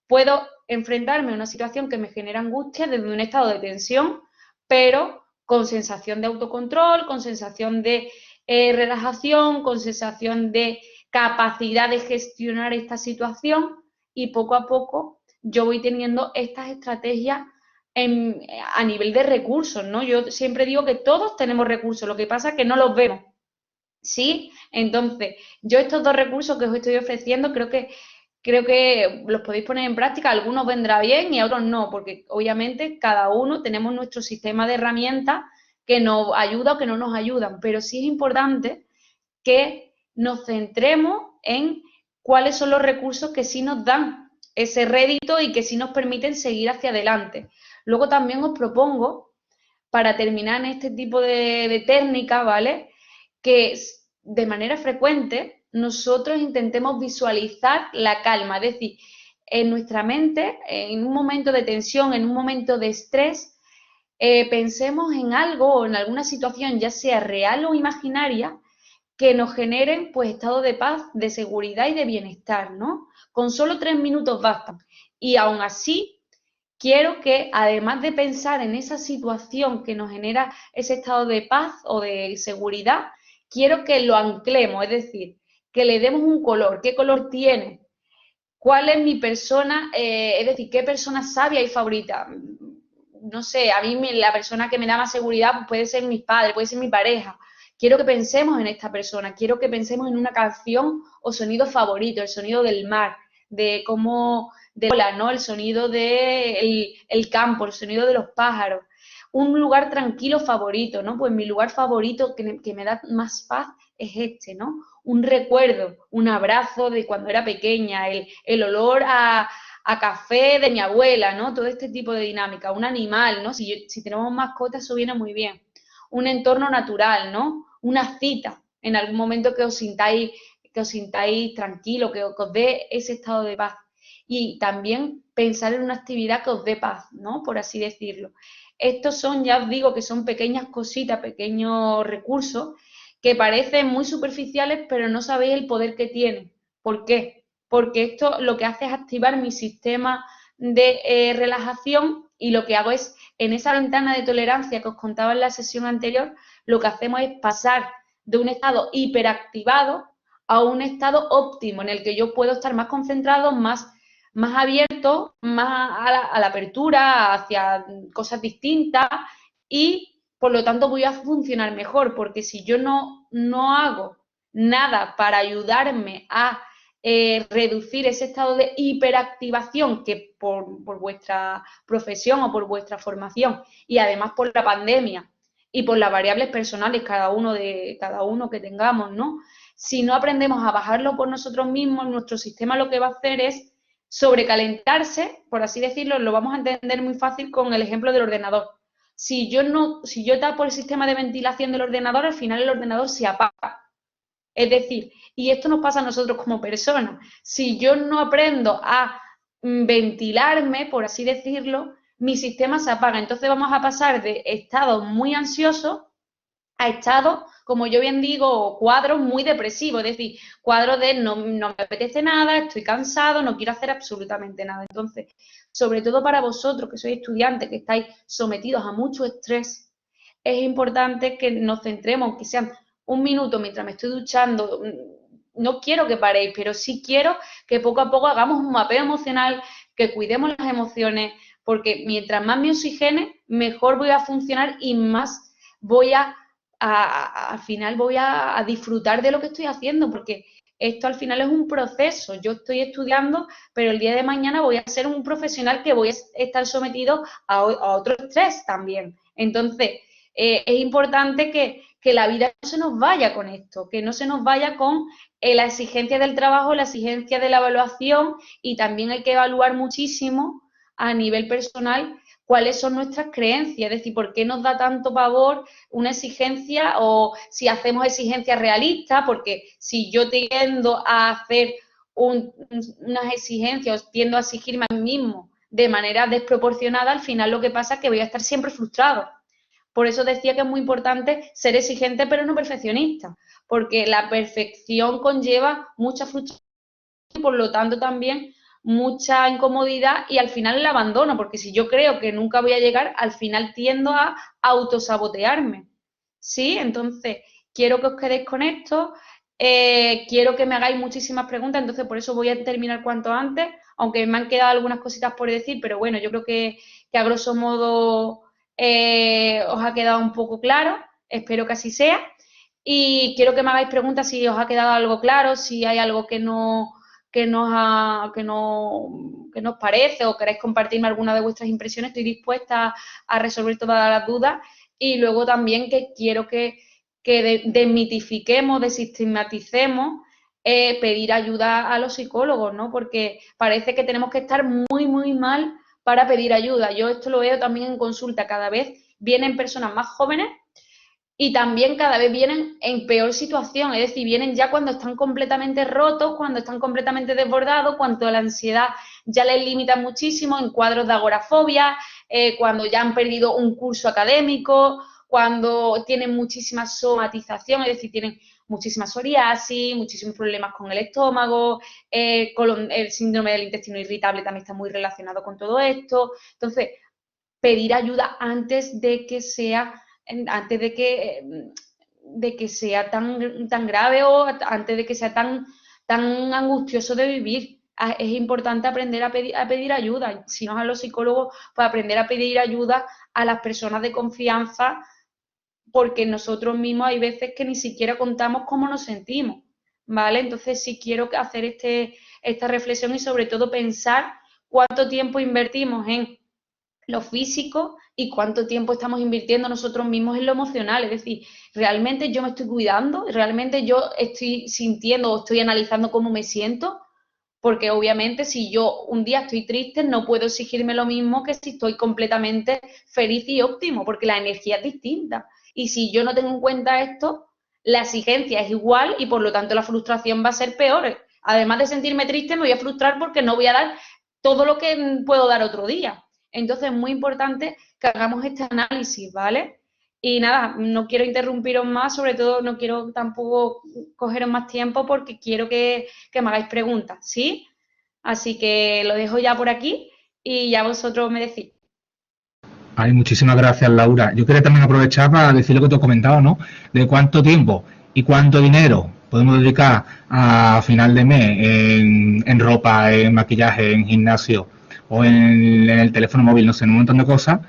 puedo enfrentarme a una situación que me genera angustia desde un estado de tensión, pero con sensación de autocontrol, con sensación de relajación, con sensación de capacidad de gestionar esta situación, y poco a poco yo voy teniendo estas estrategias a nivel de recursos, ¿no? Yo siempre digo que todos tenemos recursos, lo que pasa es que no los vemos, ¿sí? Entonces, yo estos dos recursos que os estoy ofreciendo creo que los podéis poner en práctica, algunos vendrá bien y a otros no, porque obviamente cada uno tenemos nuestro sistema de herramientas que nos ayuda o que no nos ayudan, pero sí es importante que nos centremos en cuáles son los recursos que sí nos dan ese rédito y que sí nos permiten seguir hacia adelante. Luego también os propongo, para terminar en este tipo de técnica, ¿vale?, que de manera frecuente nosotros intentemos visualizar la calma, es decir, en nuestra mente, en un momento de tensión, en un momento de estrés, pensemos en algo o en alguna situación, ya sea real o imaginaria, que nos generen pues estado de paz, de seguridad y de bienestar, ¿no? Con solo 3 minutos bastan. Y aún así, quiero que además de pensar en esa situación que nos genera ese estado de paz o de seguridad, quiero que lo anclemos, es decir, que le demos un color. ¿Qué color tiene? ¿Cuál es mi persona? Es decir, ¿qué persona sabia y favorita? no sé, a mí la persona que me da más seguridad pues puede ser mis padres, puede ser mi pareja. Quiero que pensemos en esta persona, quiero que pensemos en una canción o sonido favorito, el sonido del mar, de cómo, de la ola, ¿no? El sonido del el campo, el sonido de los pájaros. Un lugar tranquilo favorito, ¿no? Pues mi lugar favorito que me da más paz es este, ¿no? Un recuerdo, un abrazo de cuando era pequeña, el olor a café de mi abuela, ¿no? Todo este tipo de dinámica, un animal, ¿no? Si tenemos mascotas, eso viene muy bien. Un entorno natural, ¿no? Una cita, en algún momento que os sintáis tranquilo, que os dé ese estado de paz. Y también pensar en una actividad que os dé paz, ¿no? Por así decirlo. Estos son, ya os digo, que son pequeñas cositas, pequeños recursos que parecen muy superficiales, pero no sabéis el poder que tienen. ¿Por qué? Porque esto lo que hace es activar mi sistema de relajación y lo que hago es, en esa ventana de tolerancia que os contaba en la sesión anterior, lo que hacemos es pasar de un estado hiperactivado a un estado óptimo en el que yo puedo estar más concentrado, más abierto, más a la apertura, hacia cosas distintas y por lo tanto voy a funcionar mejor, porque si yo no hago nada para ayudarme a reducir ese estado de hiperactivación que por vuestra profesión o por vuestra formación y además por la pandemia y por las variables personales cada uno que tengamos, ¿no? Si no aprendemos a bajarlo por nosotros mismos, nuestro sistema lo que va a hacer es sobrecalentarse, por así decirlo, lo vamos a entender muy fácil con el ejemplo del ordenador. Si yo tapo el sistema de ventilación del ordenador, al final el ordenador se apaga. Es decir, y esto nos pasa a nosotros como personas. Si yo no aprendo a ventilarme, por así decirlo, mi sistema se apaga. Entonces vamos a pasar de estados muy ansiosos a estados, como yo bien digo, cuadros muy depresivos, es decir, cuadros de no me apetece nada, estoy cansado, no quiero hacer absolutamente nada. Entonces, sobre todo para vosotros que sois estudiantes, que estáis sometidos a mucho estrés, es importante que nos centremos, aunque sean un minuto mientras me estoy duchando. No quiero que paréis, pero sí quiero que poco a poco hagamos un mapeo emocional, que cuidemos las emociones, porque mientras más me oxigene, mejor voy a funcionar y más voy al final voy a disfrutar de lo que estoy haciendo, porque esto al final es un proceso. Yo estoy estudiando, pero el día de mañana voy a ser un profesional que voy a estar sometido a otro estrés también. Entonces, es importante que la vida no se nos vaya con esto, que no se nos vaya con la exigencia del trabajo, la exigencia de la evaluación, y también hay que evaluar muchísimo a nivel personal cuáles son nuestras creencias, es decir, por qué nos da tanto pavor una exigencia o si hacemos exigencias realistas, porque si yo tiendo a hacer unas exigencias o tiendo a exigirme a mí mismo de manera desproporcionada, al final lo que pasa es que voy a estar siempre frustrado. Por eso decía que es muy importante ser exigente pero no perfeccionista, porque la perfección conlleva mucha frustración y por lo tanto también mucha incomodidad y al final el abandono, porque si yo creo que nunca voy a llegar, al final tiendo a autosabotearme. ¿Sí? Entonces, quiero que os quedéis con esto, quiero que me hagáis muchísimas preguntas, entonces por eso voy a terminar cuanto antes, aunque me han quedado algunas cositas por decir, pero bueno, yo creo que a grosso modo os ha quedado un poco claro, espero que así sea, y quiero que me hagáis preguntas si os ha quedado algo claro, si hay algo que nos parece o queréis compartirme alguna de vuestras impresiones, estoy dispuesta a resolver todas las dudas. Y luego también que quiero que desmitifiquemos, desistematicemos pedir ayuda a los psicólogos, ¿no? Porque parece que tenemos que estar muy, muy mal para pedir ayuda. Yo esto lo veo también en consulta. Cada vez vienen personas más jóvenes y también cada vez vienen en peor situación, es decir, vienen ya cuando están completamente rotos, cuando están completamente desbordados, cuando la ansiedad ya les limita muchísimo, en cuadros de agorafobia, cuando ya han perdido un curso académico, cuando tienen muchísima somatización, es decir, tienen muchísima psoriasis, muchísimos problemas con el estómago, el síndrome del intestino irritable también está muy relacionado con todo esto. Entonces, pedir ayuda antes de que sea sea tan grave o antes de que sea tan angustioso de vivir. es importante aprender a pedir ayuda. Si no es a los psicólogos, pues aprender a pedir ayuda a las personas de confianza, porque nosotros mismos hay veces que ni siquiera contamos cómo nos sentimos, ¿vale? Entonces sí quiero hacer esta reflexión y sobre todo pensar cuánto tiempo invertimos en lo físico y cuánto tiempo estamos invirtiendo nosotros mismos en lo emocional. Es decir, ¿realmente yo me estoy cuidando? ¿Realmente yo estoy sintiendo o estoy analizando cómo me siento? Porque obviamente si yo un día estoy triste no puedo exigirme lo mismo que si estoy completamente feliz y óptimo, porque la energía es distinta. Y si yo no tengo en cuenta esto, la exigencia es igual y por lo tanto la frustración va a ser peor. Además de sentirme triste, me voy a frustrar porque no voy a dar todo lo que puedo dar otro día. Entonces es muy importante que hagamos este análisis, ¿vale? Y nada, no quiero interrumpiros más, sobre todo no quiero tampoco cogeros más tiempo porque quiero que me hagáis preguntas, ¿sí? Así que lo dejo ya por aquí y ya vosotros me decís. Ay, muchísimas gracias, Laura. Yo quería también aprovechar para decir lo que tú has comentado, ¿no? De cuánto tiempo y cuánto dinero podemos dedicar a final de mes en ropa, en maquillaje, en gimnasio o en el teléfono móvil, no sé, en un montón de cosas.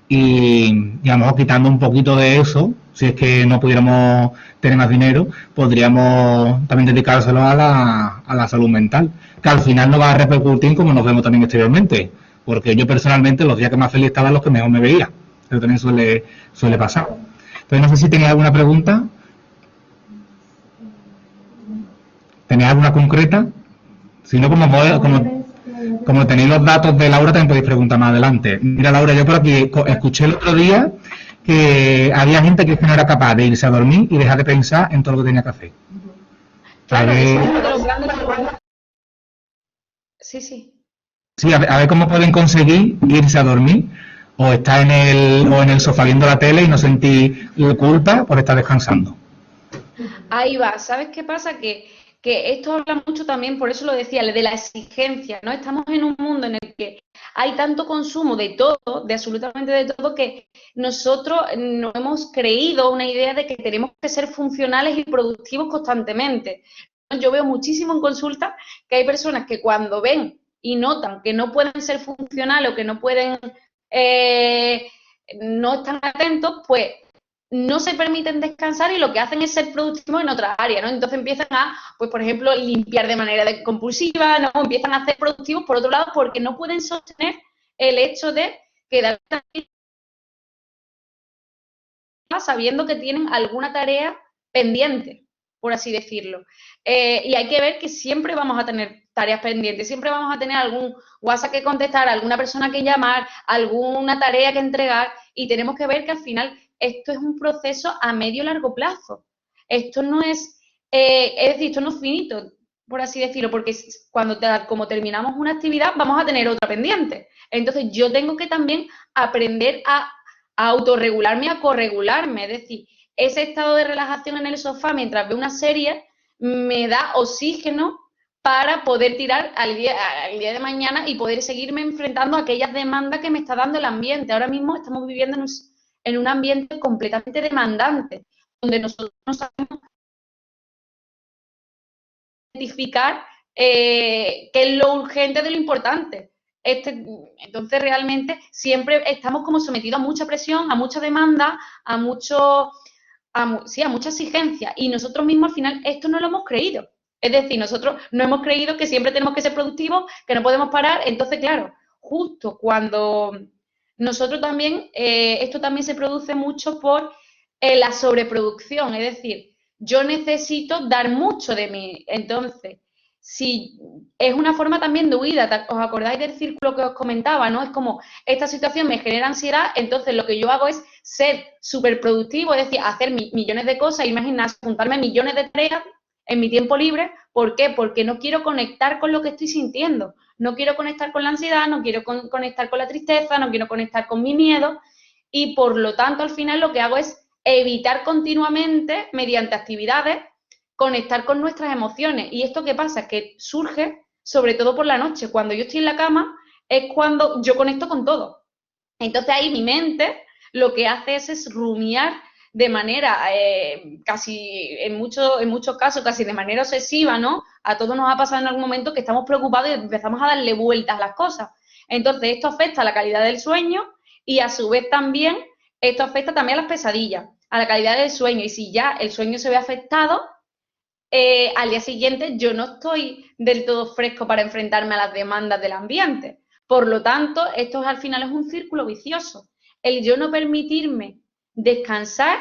Y a lo mejor quitando un poquito de eso, si es que no pudiéramos tener más dinero, podríamos también dedicárselo a la salud mental, que al final nos va a repercutir como nos vemos también exteriormente. Porque yo personalmente los días que más feliz estaba los que mejor me veía. Eso también suele pasar. Entonces no sé si tenéis alguna pregunta. ¿Tenéis alguna concreta? Si no, como tenéis los datos de Laura, también podéis preguntar más adelante. Mira, Laura, yo por aquí escuché el otro día que había gente que no era capaz de irse a dormir y dejar de pensar en todo lo que tenía que hacer. Claro, eso es uno de los grandes problemas. Sí, sí. Sí, a ver cómo pueden conseguir irse a dormir o estar en el sofá viendo la tele y no sentir culpa por estar descansando. Ahí va. ¿Sabes qué pasa? Que esto habla mucho también, por eso lo decía, de la exigencia, ¿no? Estamos en un mundo en el que hay tanto consumo de todo, de absolutamente de todo, que nosotros nos hemos creído una idea de que tenemos que ser funcionales y productivos constantemente. Yo veo muchísimo en consulta que hay personas que cuando ven y notan que no pueden ser funcionales o que no pueden, no están atentos, pues no se permiten descansar y lo que hacen es ser productivos en otras áreas, ¿no? Entonces empiezan a, pues por ejemplo, limpiar de manera compulsiva, ¿no? Empiezan a ser productivos por otro lado porque no pueden sostener el hecho de quedar sabiendo que tienen alguna tarea pendiente, por así decirlo. Y hay que ver que siempre vamos a tener tareas pendientes, siempre vamos a tener algún WhatsApp que contestar, alguna persona que llamar, alguna tarea que entregar y tenemos que ver que al final esto es un proceso a medio y largo plazo. Esto no es decir, esto no es finito, por así decirlo, porque como terminamos una actividad vamos a tener otra pendiente. Entonces yo tengo que también aprender a autorregularme, a corregularme, es decir, ese estado de relajación en el sofá mientras veo una serie me da oxígeno para poder tirar al día de mañana y poder seguirme enfrentando a aquellas demandas que me está dando el ambiente. Ahora mismo estamos viviendo en un ambiente completamente demandante, donde nosotros no sabemos identificar qué es lo urgente de lo importante. Entonces, realmente, siempre estamos como sometidos a mucha presión, a mucha demanda, a mucha exigencia. Y nosotros mismos, al final, esto no lo hemos creído. Es decir, nosotros no hemos creído que siempre tenemos que ser productivos, que no podemos parar. Entonces, claro, justo cuando nosotros también, esto también se produce mucho por la sobreproducción. Es decir, yo necesito dar mucho de mí. Entonces, si es una forma también de huida, ¿os acordáis del círculo que os comentaba? ¿No? Es como, esta situación me genera ansiedad, entonces lo que yo hago es ser súper productivo, es decir, hacer millones de cosas, imaginar, juntarme millones de tareas en mi tiempo libre. ¿Por qué? Porque no quiero conectar con lo que estoy sintiendo, no quiero conectar con la ansiedad, no quiero conectar con la tristeza, no quiero conectar con mi miedo y por lo tanto al final lo que hago es evitar continuamente, mediante actividades, conectar con nuestras emociones. ¿Y esto qué pasa? Que surge sobre todo por la noche. Cuando yo estoy en la cama es cuando yo conecto con todo. Entonces ahí mi mente lo que hace es rumiar de manera casi, en muchos casos, casi de manera obsesiva, ¿no? A todos nos ha pasado en algún momento que estamos preocupados y empezamos a darle vueltas a las cosas. Entonces, esto afecta a la calidad del sueño y a su vez también, esto afecta también a las pesadillas, a la calidad del sueño. Y si ya el sueño se ve afectado, al día siguiente yo no estoy del todo fresco para enfrentarme a las demandas del ambiente. Por lo tanto, esto al final es un círculo vicioso. El yo no permitirme descansar,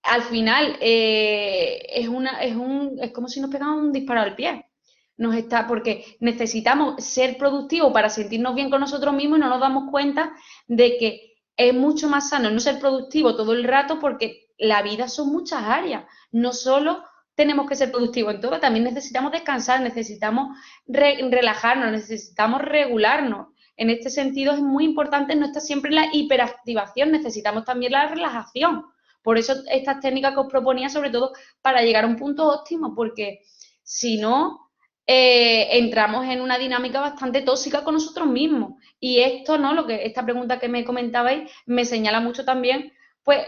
al final es como si nos pegamos un disparo al pie. Porque necesitamos ser productivos para sentirnos bien con nosotros mismos y no nos damos cuenta de que es mucho más sano no ser productivo todo el rato, porque la vida son muchas áreas. No solo tenemos que ser productivos en todo, también necesitamos descansar, necesitamos relajarnos, necesitamos regularnos. En este sentido es muy importante no estar siempre en la hiperactivación, necesitamos también la relajación. Por eso estas técnicas que os proponía, sobre todo para llegar a un punto óptimo, porque si no, entramos en una dinámica bastante tóxica con nosotros mismos. Y esto, ¿no? Esta pregunta que me comentabais me señala mucho también, pues,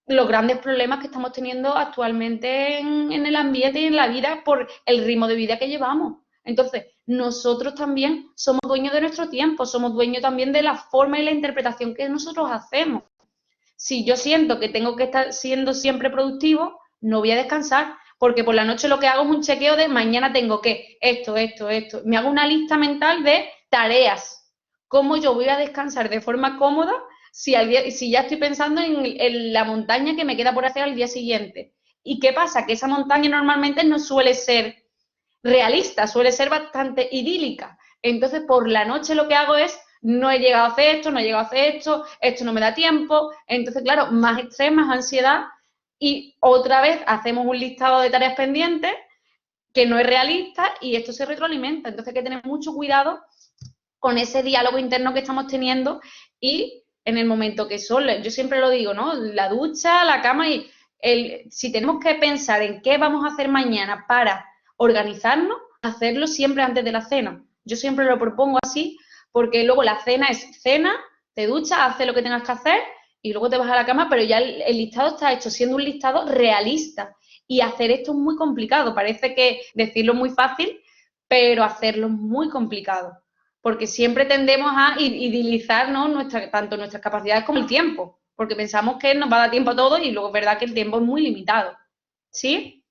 los grandes problemas que estamos teniendo actualmente en el ambiente y en la vida por el ritmo de vida que llevamos. Entonces, nosotros también somos dueños de nuestro tiempo, somos dueños también de la forma y la interpretación que nosotros hacemos. Si yo siento que tengo que estar siendo siempre productivo, no voy a descansar, porque por la noche lo que hago es un chequeo de mañana tengo que esto. Me hago una lista mental de tareas. ¿Cómo yo voy a descansar de forma cómoda si ya estoy pensando en la montaña que me queda por hacer al día siguiente? ¿Y qué pasa? Que esa montaña normalmente no suele ser realista, suele ser bastante idílica. Entonces, por la noche lo que hago es, no he llegado a hacer esto, no he llegado a hacer esto no me da tiempo. Entonces, claro, más estrés, más ansiedad y otra vez hacemos un listado de tareas pendientes que no es realista y esto se retroalimenta. Entonces, hay que tener mucho cuidado con ese diálogo interno que estamos teniendo y en el momento que yo siempre lo digo, ¿no? La ducha, la cama y si tenemos que pensar en qué vamos a hacer mañana para organizarnos, hacerlo siempre antes de la cena. Yo siempre lo propongo así porque luego la cena es cena, te duchas, haces lo que tengas que hacer y luego te vas a la cama, pero ya el listado está hecho siendo un listado realista. Y hacer esto es muy complicado. Parece que decirlo es muy fácil, pero hacerlo es muy complicado. Porque siempre tendemos a idilizar, ¿no? Tanto nuestras capacidades como el tiempo. Porque pensamos que nos va a dar tiempo a todo y luego es verdad que el tiempo es muy limitado. ¿Sí?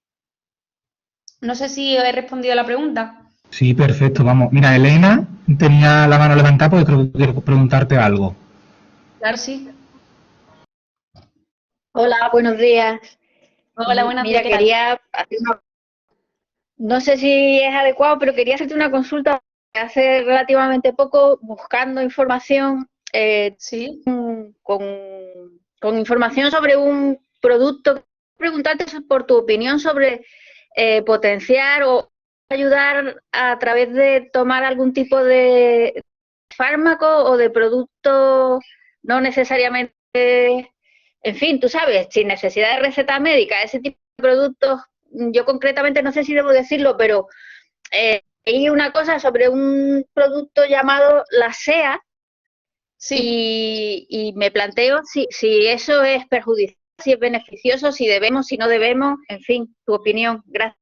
No sé si he respondido a la pregunta. Sí, perfecto, vamos. Mira, Elena tenía la mano levantada porque creo que quiere preguntarte algo. Claro, sí. Hola, buenos días. Hola, buenos días, Mira, ¿qué tal? quería hacer no sé si es adecuado, pero quería hacerte una consulta. Hace relativamente poco, buscando información, Sí. con información sobre un producto, preguntarte por tu opinión sobre potenciar o ayudar a través de tomar algún tipo de fármaco o de producto, no necesariamente, en fin, tú sabes, sin necesidad de receta médica, ese tipo de productos. Yo concretamente no sé si debo decirlo, pero hay una cosa sobre un producto llamado la SEA, Sí. y me planteo si eso es perjudicial, si es beneficioso, si debemos, si no debemos, en fin, tu opinión. Gracias.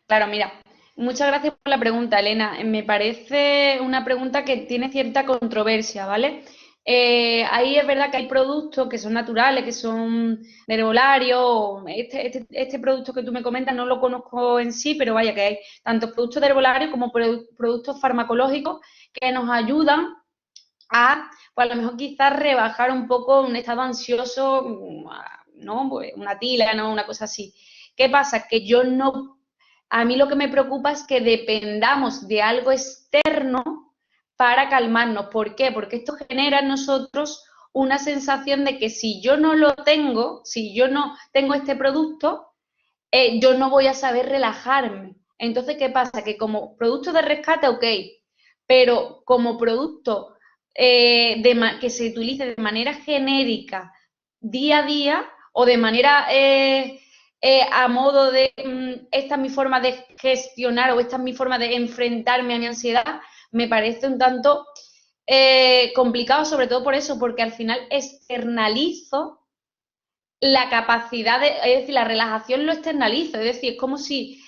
Claro, mira, muchas gracias por la pregunta, Elena. Me parece una pregunta que tiene cierta controversia, ¿vale? Ahí es verdad que hay productos que son naturales, que son de herbolario. Este producto que tú me comentas no lo conozco en sí, pero vaya que hay tanto productos de herbolario como productos farmacológicos que nos ayudan a, pues a lo mejor quizás rebajar un poco un estado ansioso, ¿no? Pues una tila, ¿no? Una cosa así. ¿Qué pasa? Que a mí lo que me preocupa es que dependamos de algo externo para calmarnos. ¿Por qué? Porque esto genera en nosotros una sensación de que si yo no lo tengo, si yo no tengo este producto, yo no voy a saber relajarme. Entonces, ¿qué pasa? Que como producto de rescate, ok, pero como producto que se utilice de manera genérica día a día o de manera a modo de esta es mi forma de gestionar o esta es mi forma de enfrentarme a mi ansiedad, me parece un tanto complicado sobre todo por eso, porque al final externalizo la capacidad de, es decir, la relajación lo externalizo, es decir, es como si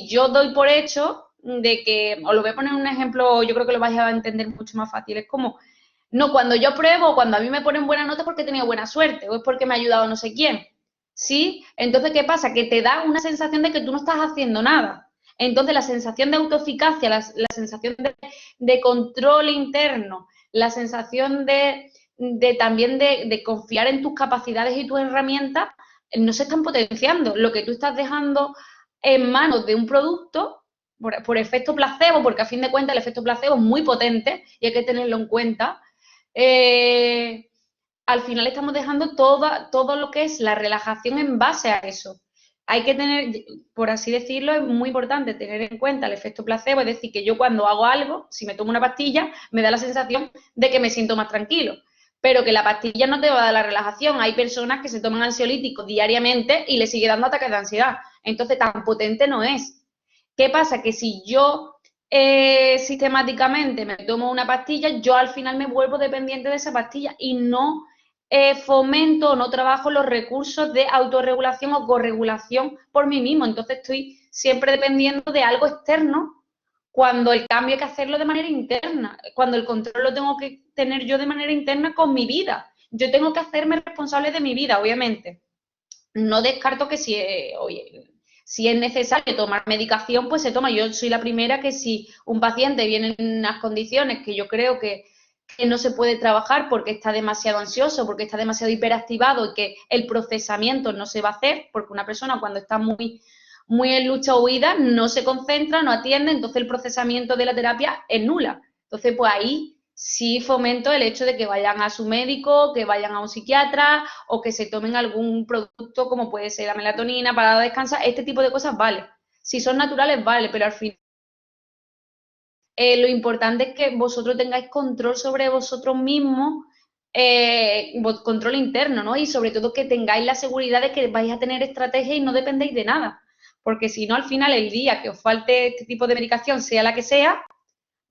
yo doy por hecho de que, os lo voy a poner un ejemplo, yo creo que lo vais a entender mucho más fácil, es como, no, cuando yo pruebo, cuando a mí me ponen buena nota es porque he tenido buena suerte, o es porque me ha ayudado no sé quién, ¿sí? Entonces, ¿qué pasa? Que te da una sensación de que tú no estás haciendo nada. Entonces, la sensación de autoeficacia, la sensación de control interno, la sensación también de confiar en tus capacidades y tus herramientas, no se están potenciando. Lo que tú estás dejando en manos de un producto, por efecto placebo, porque a fin de cuentas el efecto placebo es muy potente y hay que tenerlo en cuenta, al final estamos dejando todo lo que es la relajación en base a eso. Hay que tener, por así decirlo, es muy importante tener en cuenta el efecto placebo, es decir, que yo cuando hago algo, si me tomo una pastilla, me da la sensación de que me siento más tranquilo, pero que la pastilla no te va a dar la relajación. Hay personas que se toman ansiolíticos diariamente y le sigue dando ataques de ansiedad, entonces tan potente no es. ¿Qué pasa? Que si yo sistemáticamente me tomo una pastilla, yo al final me vuelvo dependiente de esa pastilla y no fomento o no trabajo los recursos de autorregulación o corregulación por mí mismo. Entonces estoy siempre dependiendo de algo externo cuando el cambio hay que hacerlo de manera interna, cuando el control lo tengo que tener yo de manera interna con mi vida. Yo tengo que hacerme responsable de mi vida, obviamente. No descarto que si es necesario tomar medicación, pues se toma. Yo soy la primera que si un paciente viene en unas condiciones que yo creo que no se puede trabajar porque está demasiado ansioso, porque está demasiado hiperactivado y que el procesamiento no se va a hacer, porque una persona cuando está muy en lucha o huida no se concentra, no atiende, entonces el procesamiento de la terapia es nula. Entonces, pues ahí sí fomento el hecho de que vayan a su médico, que vayan a un psiquiatra o que se tomen algún producto como puede ser la melatonina para descansar, este tipo de cosas vale. Si son naturales, vale, pero al final lo importante es que vosotros tengáis control sobre vosotros mismos, control interno, ¿no? Y sobre todo que tengáis la seguridad de que vais a tener estrategia y no dependéis de nada. Porque si no, al final, el día que os falte este tipo de medicación, sea la que sea,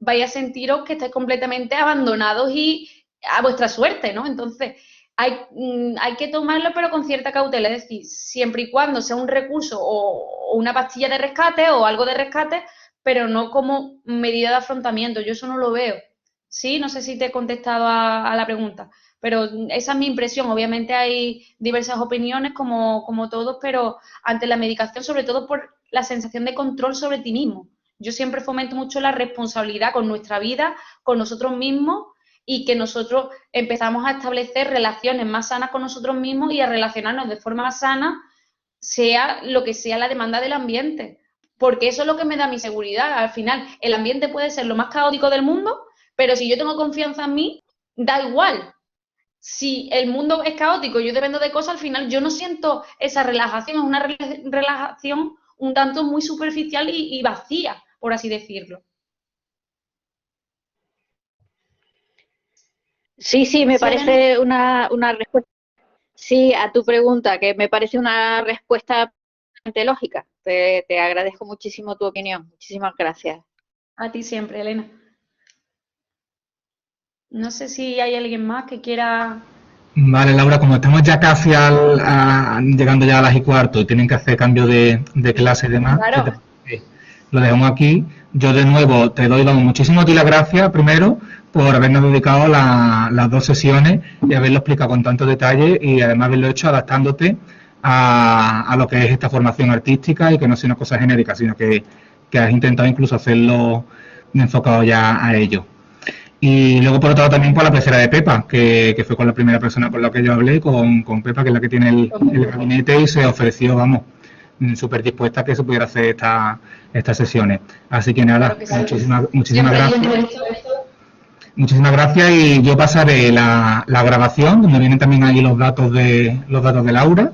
vais a sentiros que estáis completamente abandonados y a vuestra suerte, ¿no? Entonces, hay que tomarlo, pero con cierta cautela. Es decir, siempre y cuando sea un recurso o una pastilla de rescate o algo de rescate, pero no como medida de afrontamiento. Yo eso no lo veo. Sí, no sé si te he contestado a la pregunta, pero esa es mi impresión. Obviamente hay diversas opiniones como todos, pero ante la medicación, sobre todo por la sensación de control sobre ti mismo. Yo siempre fomento mucho la responsabilidad con nuestra vida, con nosotros mismos, y que nosotros empezamos a establecer relaciones más sanas con nosotros mismos y a relacionarnos de forma más sana, sea lo que sea la demanda del ambiente. Porque eso es lo que me da mi seguridad. Al final, el ambiente puede ser lo más caótico del mundo, pero si yo tengo confianza en mí, da igual. Si el mundo es caótico y yo dependo de cosas, al final yo no siento esa relajación. Es una relajación un tanto muy superficial y vacía, por así decirlo. Sí, me parece una respuesta. Sí, a tu pregunta, que me parece una respuesta lógica. Te agradezco muchísimo tu opinión. Muchísimas gracias. A ti siempre, Elena. No sé si hay alguien más que quiera... Vale, Laura, como estamos ya casi llegando ya a las 1:15 y tienen que hacer cambio de clase y demás, Claro. lo dejamos aquí. Yo de nuevo te doy muchísimas las gracias primero por habernos dedicado las 2 sesiones y haberlo explicado con tanto detalle y además haberlo hecho adaptándote a lo que es esta formación artística y que no sea una cosa genérica, sino que has intentado incluso hacerlo enfocado ya a ello. Y luego, por otro lado, también por la pecera de Pepa, que fue con la primera persona con la que yo hablé, con Pepa, que es la que tiene el gabinete, y se ofreció, vamos, súper dispuesta a que se pudiera hacer estas sesiones. Así que nada, Claro que sí. muchísimas gracias. Muchísimas gracias, y yo pasaré la grabación, donde vienen también ahí los datos de Laura,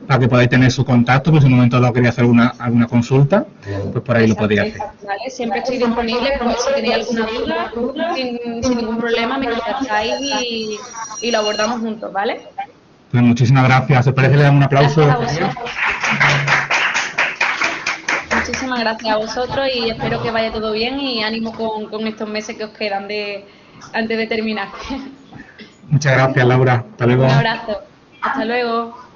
para que podáis tener su contacto, pues si en un momento dado queréis hacer alguna consulta, pues por ahí lo podéis hacer. Vale, siempre estoy disponible, pues si tenéis alguna duda, sin ningún problema me contactáis y lo abordamos juntos, ¿vale? Pues muchísimas gracias. ¿Os parece que le damos un aplauso? Gracias a vosotros. Muchísimas muchísimas gracias a vosotros y espero que vaya todo bien y ánimo con estos meses que os quedan antes de terminar. Muchas gracias, Laura. Hasta luego. Un abrazo. Hasta luego.